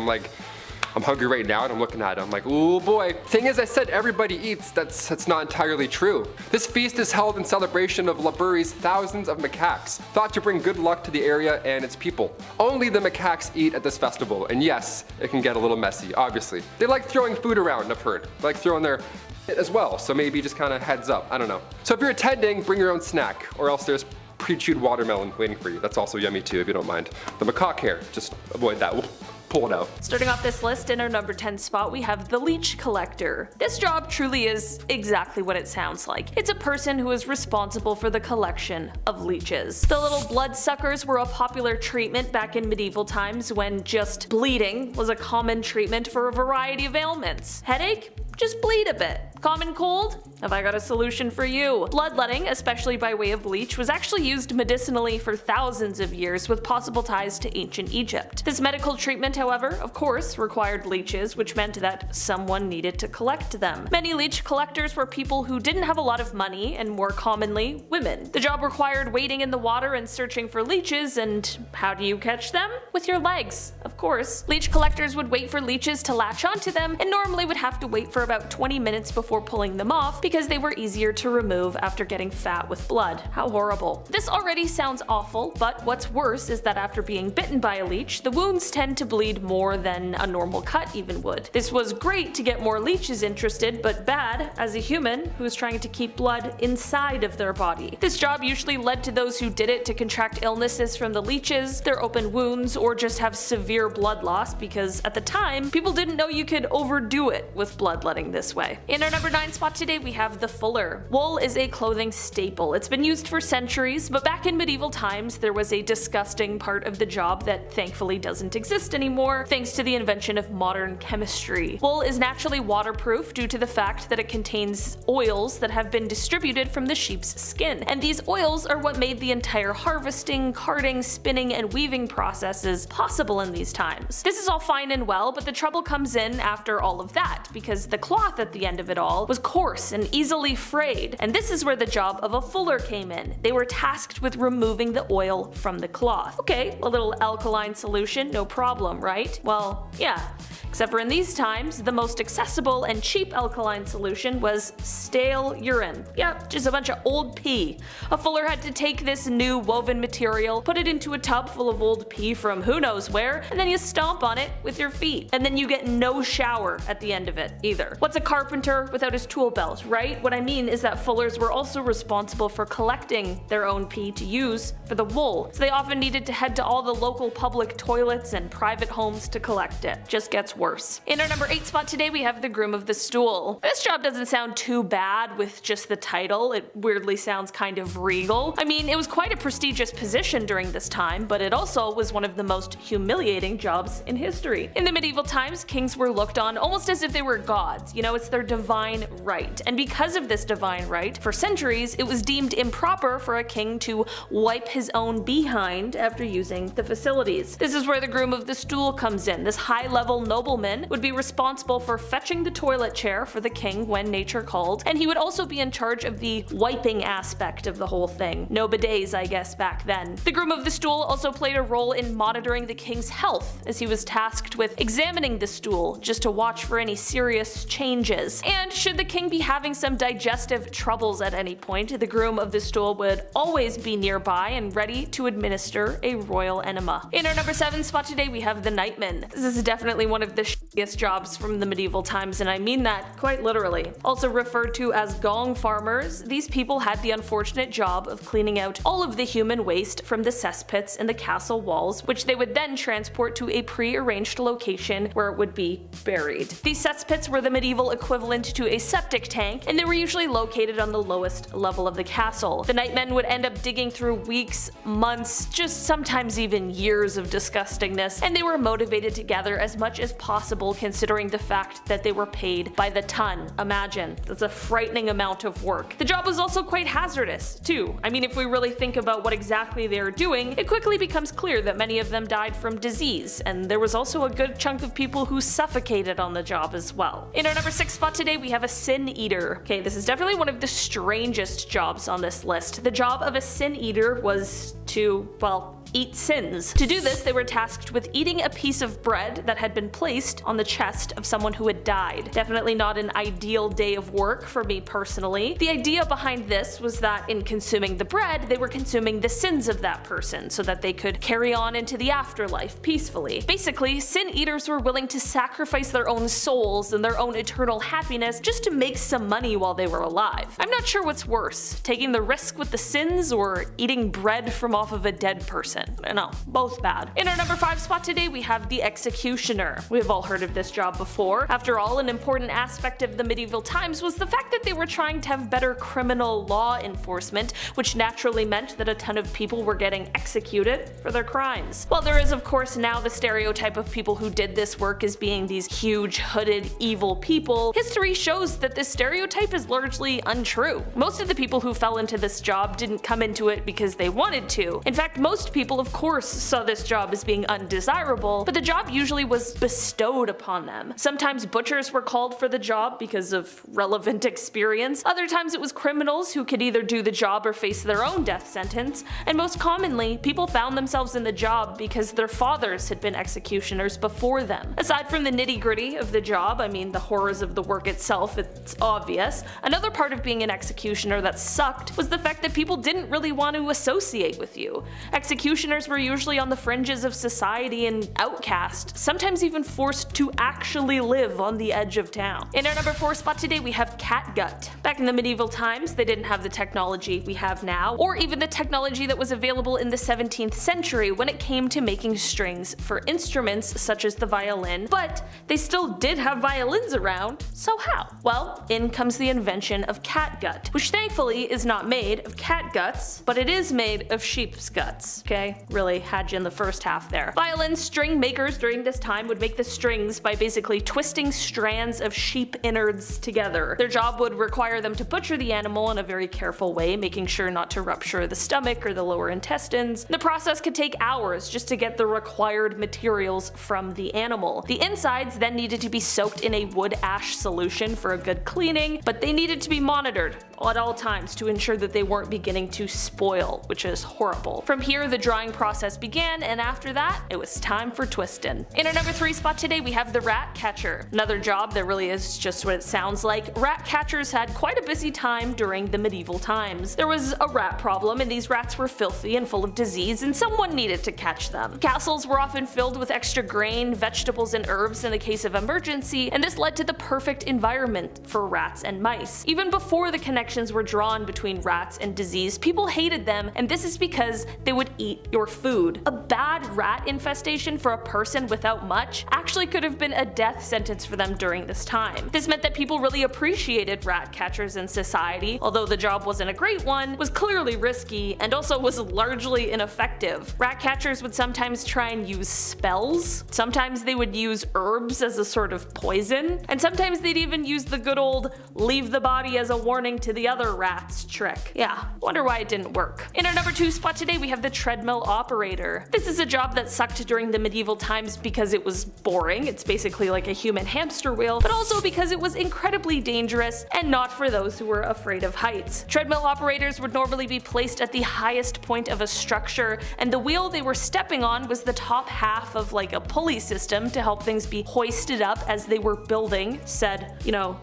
I'm hungry right now and I'm looking at it. I'm like, ooh boy. Thing is, I said everybody eats. That's not entirely true. This feast is held in celebration of Laburi's thousands of macaques, thought to bring good luck to the area and its people. Only the macaques eat at this festival, and yes, it can get a little messy, obviously. They like throwing food around, I've heard. They like throwing their as well, so maybe just kind of heads up, I don't know. So if you're attending, bring your own snack, or else there's pre-chewed watermelon waiting for you. That's also yummy too, if you don't mind. The macaque hair, just avoid that. pull it out. Starting off this list, in our number 10 spot, we have the leech collector. This job truly is exactly what it sounds like. It's a person who is responsible for the collection of leeches. The little bloodsuckers were a popular treatment back in medieval times when just bleeding was a common treatment for a variety of ailments. Headache? Just bleed a bit. Common cold? Have I got a solution for you? Bloodletting, especially by way of leech, was actually used medicinally for thousands of years with possible ties to ancient Egypt. This medical treatment, however, of course, required leeches, which meant that someone needed to collect them. Many leech collectors were people who didn't have a lot of money, and more commonly, women. The job required wading in the water and searching for leeches, and how do you catch them? With your legs, of course. Leech collectors would wait for leeches to latch onto them, and normally would have to wait for about 20 minutes before pulling them off because they were easier to remove after getting fat with blood. How horrible. This already sounds awful, but what's worse is that after being bitten by a leech, the wounds tend to bleed more than a normal cut even would. This was great to get more leeches interested, but bad as a human who is trying to keep blood inside of their body. This job usually led to those who did it to contract illnesses from the leeches, their open wounds, or just have severe blood loss because at the time, people didn't know you could overdo it with bloodletting this way. In our number 9 spot today, we have the fuller. Wool is a clothing staple. It's been used for centuries, but back in medieval times, there was a disgusting part of the job that thankfully doesn't exist anymore, thanks to the invention of modern chemistry. Wool is naturally waterproof due to the fact that it contains oils that have been distributed from the sheep's skin, and these oils are what made the entire harvesting, carding, spinning, and weaving processes possible in these times. This is all fine and well, but the trouble comes in after all of that, because the cloth at the end of it all was coarse and easily frayed, and this is where the job of a fuller came in. They were tasked with removing the oil from the cloth. Okay, a little alkaline solution, no problem, right? Well, yeah. Except for in these times, the most accessible and cheap alkaline solution was stale urine. Yep, just a bunch of old pee. A fuller had to take this new woven material, put it into a tub full of old pee from who knows where, and then you stomp on it with your feet. And then you get no shower at the end of it either. What's a carpenter without his tool belt, right? What I mean is that fullers were also responsible for collecting their own pee to use for the wool, so they often needed to head to all the local public toilets and private homes to collect it. Just gets worse. In our number 8 spot today, we have the groom of the stool. This job doesn't sound too bad with just the title. It weirdly sounds kind of regal. I mean, it was quite a prestigious position during this time, but it also was one of the most humiliating jobs in history. In the medieval times, kings were looked on almost as if they were gods. You know, it's their divine right. And because of this divine right, for centuries, it was deemed improper for a king to wipe his own behind after using the facilities. This is where the groom of the stool comes in. This high-level nobleman would be responsible for fetching the toilet chair for the king when nature called, and he would also be in charge of the wiping aspect of the whole thing. No bidets, I guess, back then. The groom of the stool also played a role in monitoring the king's health, as he was tasked with examining the stool just to watch for any serious changes. And should the king be having some digestive troubles at any point, the groom of the stool would always be nearby and ready to administer a royal enema. In our number 7 spot today, we have the nightman. This is definitely one of the shittiest jobs from the medieval times, and I mean that quite literally. Also referred to as gong farmers, these people had the unfortunate job of cleaning out all of the human waste from the cesspits in the castle walls, which they would then transport to a pre-arranged location where it would be buried. These cesspits were the medieval equivalent to a septic tank, and they were usually located on the lowest level of the castle. The nightmen would end up digging through weeks, months, just sometimes even years of disgustingness, and they were motivated to gather as much as possible considering the fact that they were paid by the ton. Imagine, that's a frightening amount of work. The job was also quite hazardous, too. I mean, if we really think about what exactly they were doing, it quickly becomes clear that many of them died from disease, and there was also a good chunk of people who suffocated on the job as well. In our number 6 spot today, we have a sin eater. Okay, this is definitely one of the strangest jobs on this list. The job of a sin eater was to, well, eat sins. To do this, they were tasked with eating a piece of bread that had been placed on the chest of someone who had died. Definitely not an ideal day of work for me personally. The idea behind this was that in consuming the bread, they were consuming the sins of that person so that they could carry on into the afterlife peacefully. Basically, sin eaters were willing to sacrifice their own souls and their own eternal happiness just to make some money while they were alive. I'm not sure what's worse, taking the risk with the sins or eating bread from off of a dead person. person. No, both bad. In our number 5 spot today, we have the executioner. We have all heard of this job before. After all, an important aspect of the medieval times was the fact that they were trying to have better criminal law enforcement, which naturally meant that a ton of people were getting executed for their crimes. While there is of course now the stereotype of people who did this work as being these huge, hooded, evil people, history shows that this stereotype is largely untrue. Most of the people who fell into this job didn't come into it because they wanted to. In fact, most people of course saw this job as being undesirable, but the job usually was bestowed upon them. Sometimes butchers were called for the job because of relevant experience, other times it was criminals who could either do the job or face their own death sentence, and most commonly, people found themselves in the job because their fathers had been executioners before them. Aside from the nitty-gritty of the job, I mean the horrors of the work itself, it's obvious, another part of being an executioner that sucked was the fact that people didn't really want to associate with you. Executioners were usually on the fringes of society and outcast, sometimes even forced to actually live on the edge of town. In our number 4 spot today, we have catgut. Back in the medieval times, they didn't have the technology we have now, or even the technology that was available in the 17th century when it came to making strings for instruments such as the violin, but they still did have violins around, so how? Well, in comes the invention of catgut, which thankfully is not made of cat guts, but it is made of sheep's guts. Okay, really had you in the first half there. Violin string makers during this time would make the strings by basically twisting strands of sheep innards together. Their job would require them to butcher the animal in a very careful way, making sure not to rupture the stomach or the lower intestines. The process could take hours just to get the required materials from the animal. The insides then needed to be soaked in a wood ash solution for a good cleaning, but they needed to be monitored at all times to ensure that they weren't beginning to spoil, which is horrible. From here, the drying process began, and after that, it was time for twistin'. In our number 3 spot today, we have the rat catcher. Another job that really is just what it sounds like. Rat catchers had quite a busy time during the medieval times. There was a rat problem, and these rats were filthy and full of disease, and someone needed to catch them. Castles were often filled with extra grain, vegetables, and herbs in the case of emergency, and this led to the perfect environment for rats and mice. Even before the connections were drawn between rats and disease, people hated them, and this is because they would eat your food. A bad rat infestation for a person without much actually could have been a death sentence for them during this time. This meant that people really appreciated rat catchers in society, although the job wasn't a great one, was clearly risky, and also was largely ineffective. Rat catchers would sometimes try and use spells, sometimes they would use herbs as a sort of poison, and sometimes they'd even use the good old leave the body as a warning to the other rats trick. Yeah, wonder why it didn't work. In our number 2 spot today, we have the treadmill operator. This is a job that sucked during the medieval times because it was boring, it's basically like a human hamster wheel, but also because it was incredibly dangerous and not for those who were afraid of heights. Treadmill operators would normally be placed at the highest point of a structure, and the wheel they were stepping on was the top half of like a pulley system to help things be hoisted up as they were building said,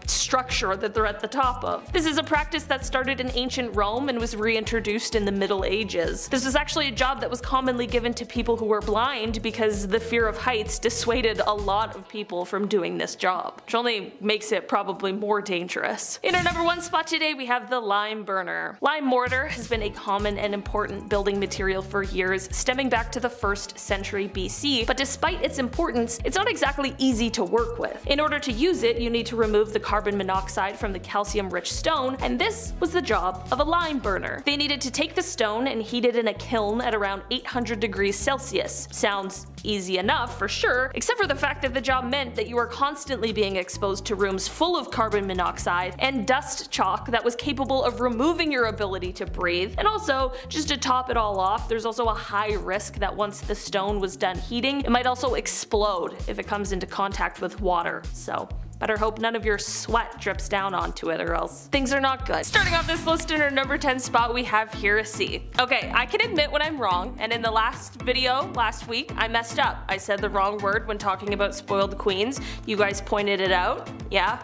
structure that they're at the top of. This is a practice that started in ancient Rome and was reintroduced in the Middle Ages. This was actually a job that was commonly given to people who were blind because the fear of heights dissuaded a lot of people from doing this job, which only makes it probably more dangerous. In our number 1 spot today, we have the lime burner. Lime mortar has been a common and important building material for years, stemming back to the 1st century BC, but despite its importance, it's not exactly easy to work with. In order to use it, you need to remove the carbon monoxide from the calcium-rich stone, and this was the job of a lime burner. They needed to take the stone and heat it in a kiln at around 800 degrees Celsius. Sounds easy enough for sure, except for the fact that the job meant that you were constantly being exposed to rooms full of carbon monoxide and dust chalk that was capable of removing your ability to breathe. And also, just to top it all off, there's also a high risk that once the stone was done heating, it might also explode if it comes into contact with water. So better hope none of your sweat drips down onto it or else things are not good. Starting off this list in our number 10 spot, we have heresy. Okay, I can admit when I'm wrong, and in the last video last week, I messed up. I said the wrong word when talking about spoiled queens. You guys pointed it out. Yeah,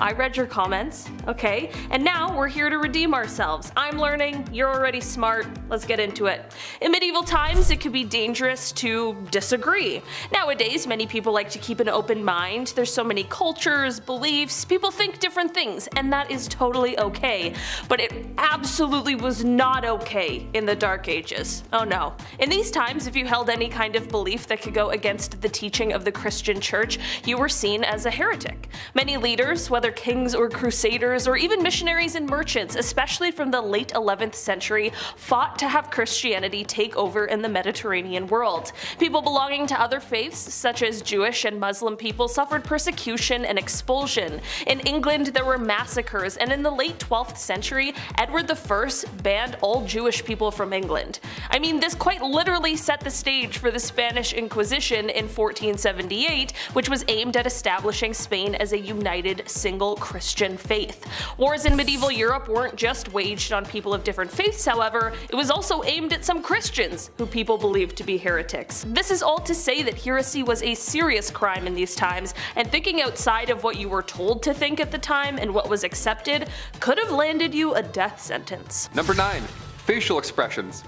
I read your comments, okay? And now we're here to redeem ourselves. I'm learning, you're already smart, let's get into it. In medieval times, it could be dangerous to disagree. Nowadays, many people like to keep an open mind. There's so many cultures, beliefs, people think different things, and that is totally okay. But it absolutely was not okay in the Dark Ages. Oh no. In these times, if you held any kind of belief that could go against the teaching of the Christian church, you were seen as a heretic. Many leaders, whether kings or crusaders or even missionaries and merchants, especially from the late 11th century, fought to have Christianity take over in the Mediterranean world. People belonging to other faiths, such as Jewish and Muslim people, suffered persecution and expulsion. In England, there were massacres, and in the late 12th century, Edward I banned all Jewish people from England. I mean, this quite literally set the stage for the Spanish Inquisition in 1478, which was aimed at establishing Spain as a united, single Christian faith. Wars in medieval Europe weren't just waged on people of different faiths, however, it was also aimed at some Christians, who people believed to be heretics. This is all to say that heresy was a serious crime in these times, and thinking outside of what you were told to think at the time and what was accepted could have landed you a death sentence. Number 9. Facial expressions.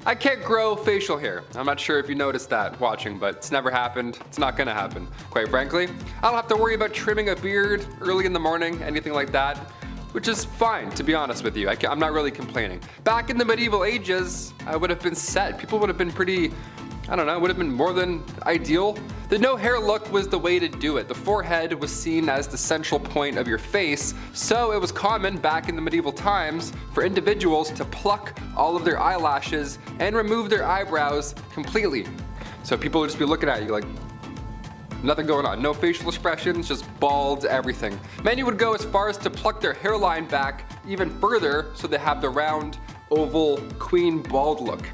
I can't grow facial hair. I'm not sure if you noticed that watching, but it's never happened. It's not gonna happen. Quite frankly, I don't have to worry about trimming a beard early in the morning, anything like that, which is fine, to be honest with you. I'm not really complaining. Back in the medieval ages, I would have been set. People would have been pretty, I don't know, would have been more than ideal. The no hair look was the way to do it. The forehead was seen as the central point of your face, so it was common back in the medieval times for individuals to pluck all of their eyelashes and remove their eyebrows completely. So people would just be looking at you like, nothing going on, no facial expressions, just bald everything. Many would go as far as to pluck their hairline back even further so they have the round, oval, queen bald look.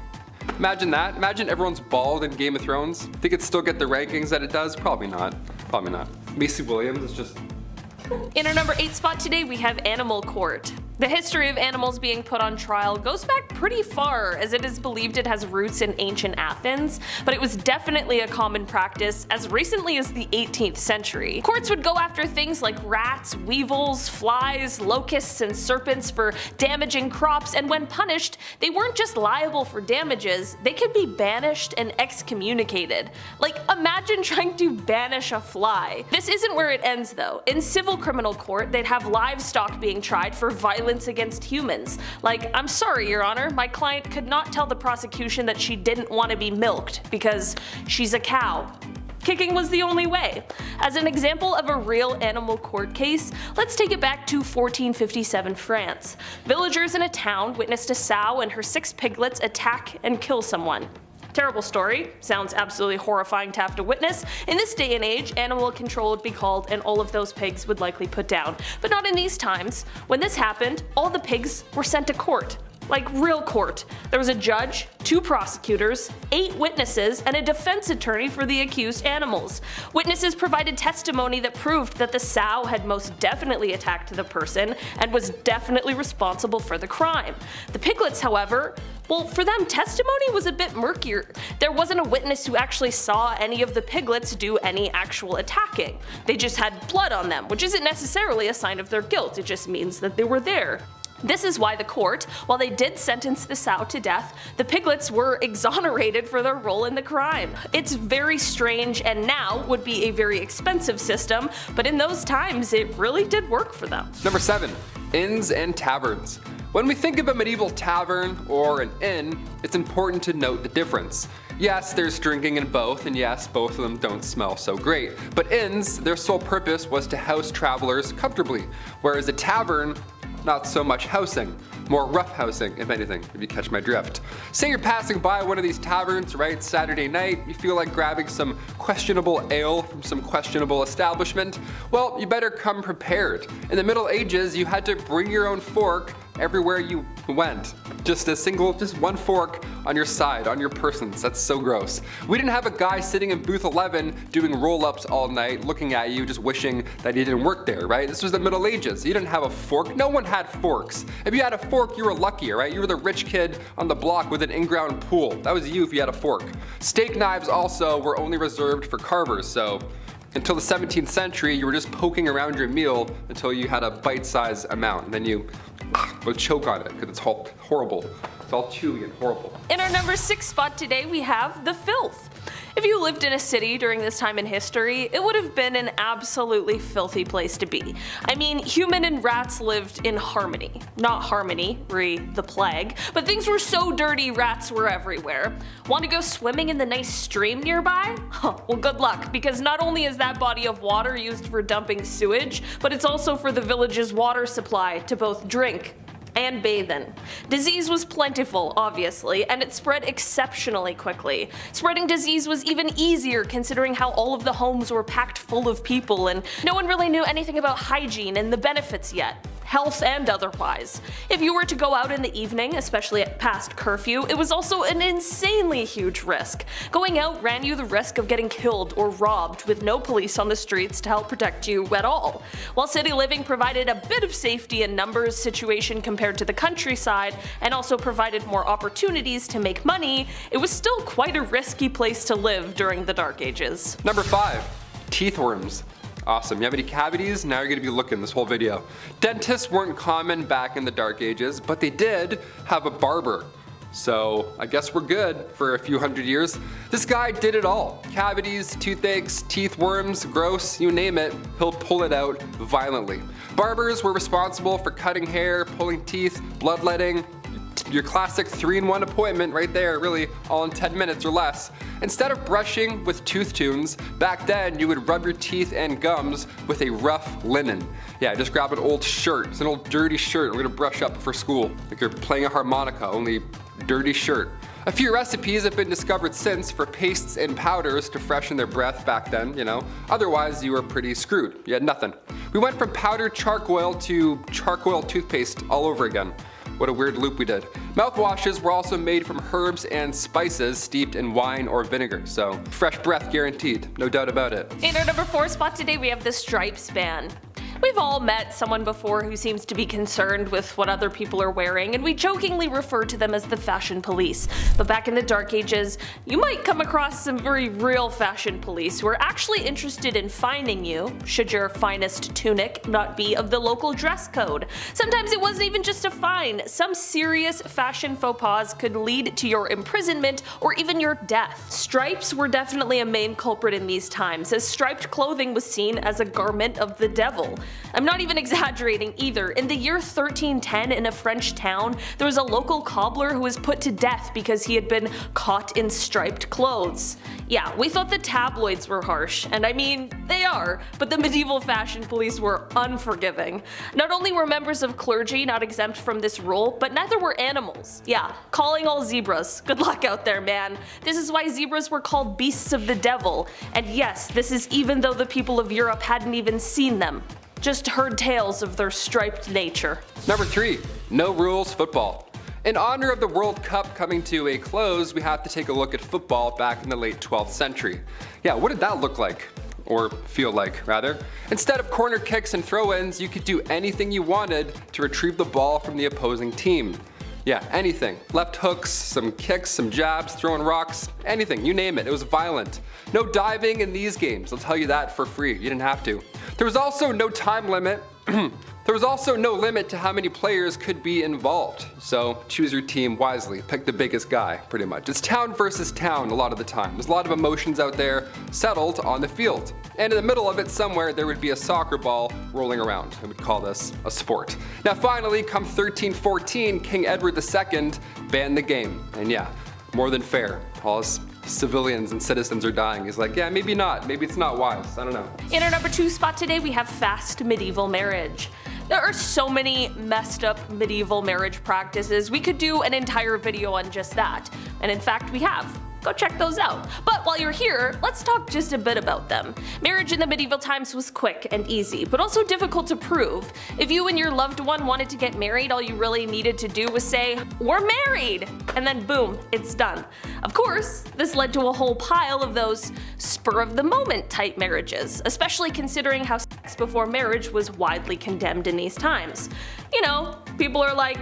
Imagine that. Imagine everyone's bald in Game of Thrones. Think it'd still get the rankings that it does? Probably not. Probably not. Macy Williams is just... In our number 8 spot today, we have Animal Court. The history of animals being put on trial goes back pretty far, as it is believed it has roots in ancient Athens, but it was definitely a common practice as recently as the 18th century. Courts would go after things like rats, weevils, flies, locusts, and serpents for damaging crops, and when punished, they weren't just liable for damages, they could be banished and excommunicated. Like, imagine trying to banish a fly. This isn't where it ends though. In civil criminal court, they'd have livestock being tried for violence against humans. Like, I'm sorry, Your Honor, my client could not tell the prosecution that she didn't want to be milked because she's a cow. Kicking was the only way. As an example of a real animal court case, let's take it back to 1457 France. Villagers in a town witnessed a sow and her 6 piglets attack and kill someone. Terrible story, sounds absolutely horrifying to have to witness. In this day and age, animal control would be called and all of those pigs would likely put down. But not in these times. When this happened, all the pigs were sent to court. Like real court. There was a judge, 2 prosecutors, 8 witnesses, and a defense attorney for the accused animals. Witnesses provided testimony that proved that the sow had most definitely attacked the person and was definitely responsible for the crime. The piglets, however, well, for them, testimony was a bit murkier. There wasn't a witness who actually saw any of the piglets do any actual attacking. They just had blood on them, which isn't necessarily a sign of their guilt, it just means that they were there. This is why the court, while they did sentence the sow to death, the piglets were exonerated for their role in the crime. It's very strange and now would be a very expensive system, but in those times it really did work for them. Number 7. Inns and taverns. When we think of a medieval tavern or an inn, it's important to note the difference. Yes, there's drinking in both, and yes, both of them don't smell so great. But inns, their sole purpose was to house travelers comfortably, whereas a tavern, not so much housing, more rough housing, if anything, if you catch my drift. Say you're passing by one of these taverns, right, Saturday night, you feel like grabbing some questionable ale from some questionable establishment, well, you better come prepared. In the Middle Ages, you had to bring your own fork everywhere you went. Just one fork on your side, on your persons. That's so gross. We didn't have a guy sitting in booth 11 doing roll-ups all night, looking at you, just wishing that he didn't work there, right? This was the Middle Ages. You didn't have a fork. No one had forks. If you had a fork, you were lucky, right? You were the rich kid on the block with an in-ground pool. That was you if you had a fork. Steak knives also were only reserved for carvers, so Until the 17th century, you were just poking around your meal until you had a bite-sized amount, and then you would choke on it because it's horrible. It's all chewy and horrible. In our number 6 spot today, we have the filth. If you lived in a city during this time in history, it would have been an absolutely filthy place to be. I mean, human and rats lived in harmony. Not harmony, re the plague, but things were so dirty rats were everywhere. Want to go swimming in the nice stream nearby? Well, good luck, because not only is that body of water used for dumping sewage, but it's also for the village's water supply to both drink and bathe in. Disease was plentiful, obviously, and it spread exceptionally quickly. Spreading disease was even easier considering how all of the homes were packed full of people and no one really knew anything about hygiene and the benefits yet, health and otherwise. If you were to go out in the evening, especially at past curfew, it was also an insanely huge risk. Going out ran you the risk of getting killed or robbed with no police on the streets to help protect you at all. While city living provided a bit of safety in numbers situation compared to the countryside and also provided more opportunities to make money, it was still quite a risky place to live during the Dark Ages. Number 5, teeth worms. Awesome, you have any cavities? Now you're gonna be looking this whole video. Dentists weren't common back in the Dark Ages, but they did have a barber. So I guess we're good for a few hundred years. This guy did it all. Cavities, toothaches, teeth worms, gross, you name it, he'll pull it out violently. Barbers were responsible for cutting hair, pulling teeth, bloodletting, your classic 3-in-1 appointment right there, really all in 10 minutes or less. Instead of brushing with tooth tunes, back then you would rub your teeth and gums with a rough linen. Yeah, just grab an old shirt. It's an old dirty shirt we're gonna brush up for school. Like you're playing a harmonica, only dirty shirt. A few recipes have been discovered since for pastes and powders to freshen their breath back then, you know. Otherwise, you were pretty screwed. You had nothing. We went from powdered charcoal to charcoal toothpaste all over again. What a weird loop we did. Mouthwashes were also made from herbs and spices steeped in wine or vinegar, so fresh breath guaranteed, no doubt about it. In our number 4 spot today, we have the stripes ban. We've all met someone before who seems to be concerned with what other people are wearing, and we jokingly refer to them as the fashion police. But back in the Dark Ages, you might come across some very real fashion police who are actually interested in fining you, should your finest tunic not be of the local dress code. Sometimes it wasn't even just a fine. Some serious fashion faux pas could lead to your imprisonment or even your death. Stripes were definitely a main culprit in these times, as striped clothing was seen as a garment of the devil. I'm not even exaggerating either. In the year 1310 in a French town, there was a local cobbler who was put to death because he had been caught in striped clothes. Yeah, we thought the tabloids were harsh, and I mean, they are, but the medieval fashion police were unforgiving. Not only were members of clergy not exempt from this rule, but neither were animals. Yeah, calling all zebras. Good luck out there, man. This is why zebras were called beasts of the devil, and yes, this is even though the people of Europe hadn't even seen them. Just heard tales of their striped nature. Number 3, no rules football. In honor of the World Cup coming to a close, we have to take a look at football back in the late 12th century. Yeah, what did that look like? Or feel like, rather. Instead of corner kicks and throw-ins, you could do anything you wanted to retrieve the ball from the opposing team. Yeah, anything. Left hooks, some kicks, some jabs, throwing rocks, anything, you name it. It was violent. No diving in these games, I'll tell you that for free. You didn't have to. There was also no time limit. There was also no limit to how many players could be involved. So choose your team wisely. Pick the biggest guy, pretty much. It's town versus town a lot of the time. There's a lot of emotions out there settled on the field. And in the middle of it somewhere, there would be a soccer ball rolling around. I would call this a sport. Now finally, come 1314, King Edward II banned the game. And yeah, more than fair. All his civilians and citizens are dying. He's like, yeah, maybe not. Maybe it's not wise. I don't know. In our number 2 spot today, we have fast medieval marriage. There are so many messed up medieval marriage practices. We could do an entire video on just that. And in fact, we have. Go check those out. But while you're here, let's talk just a bit about them. Marriage in the medieval times was quick and easy, but also difficult to prove. If you and your loved one wanted to get married, all you really needed to do was say, "We're married!" And then boom, it's done. Of course, this led to a whole pile of those spur-of-the-moment type marriages, especially considering how sex before marriage was widely condemned in these times. You know, people are like,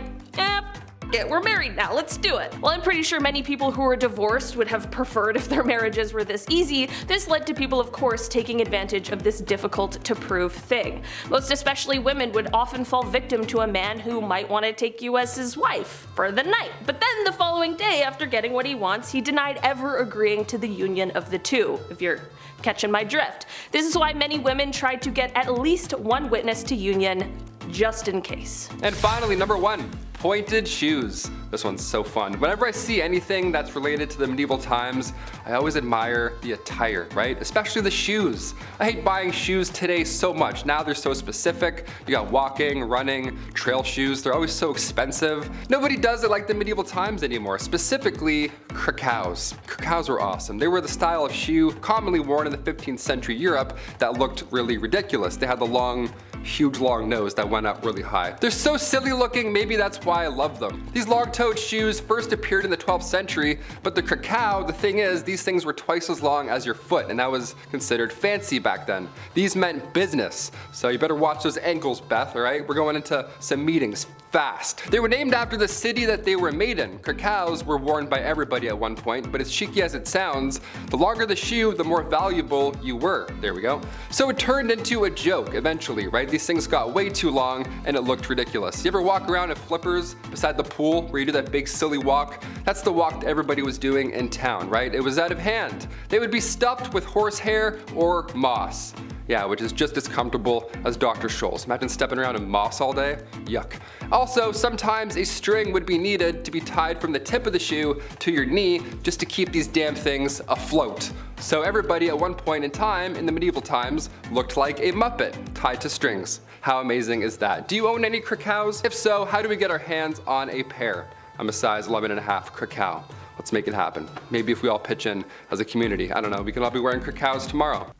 it, we're married now, let's do it. While I'm pretty sure many people who were divorced would have preferred if their marriages were this easy, this led to people of course taking advantage of this difficult to prove thing. Most especially women would often fall victim to a man who might want to take you as his wife for the night, but then the following day after getting what he wants, he denied ever agreeing to the union of the two, if you're catching my drift. This is why many women tried to get at least one witness to union, just in case. And finally, number 1, pointed shoes. This one's so fun. Whenever I see anything that's related to the medieval times, I always admire the attire, right? Especially the shoes. I hate buying shoes today so much. Now they're so specific. You got walking, running, trail shoes. They're always so expensive. Nobody does it like the medieval times anymore, specifically krakows. Krakows were awesome. They were the style of shoe commonly worn in the 15th century Europe that looked really ridiculous. They had the long, huge long nose that went up really high. They're so silly looking, maybe that's why I love them. These long-toed shoes first appeared in the 12th century, but the krakow, the thing is, these things were twice as long as your foot, and that was considered fancy back then. These meant business, so you better watch those ankles, Beth, alright? We're going into some meetings fast. They were named after the city that they were made in. Krakows were worn by everybody at one point, but as cheeky as it sounds, the longer the shoe, the more valuable you were. There we go. So it turned into a joke eventually, right? These things got way too long and it looked ridiculous. You ever walk around in flippers beside the pool where you do that big silly walk? That's the walk that everybody was doing in town, right? It was out of hand. They would be stuffed with horsehair or moss. Yeah, which is just as comfortable as Dr. Scholl's. Imagine stepping around in moss all day. Yuck. Also, sometimes a string would be needed to be tied from the tip of the shoe to your knee just to keep these damn things afloat. So everybody at one point in time in the medieval times looked like a Muppet tied to strings. How amazing is that? Do you own any krakows? If so, how do we get our hands on a pair? I'm a size 11.5 krakow. Let's make it happen. Maybe if we all pitch in as a community. I don't know, we can all be wearing krakows tomorrow.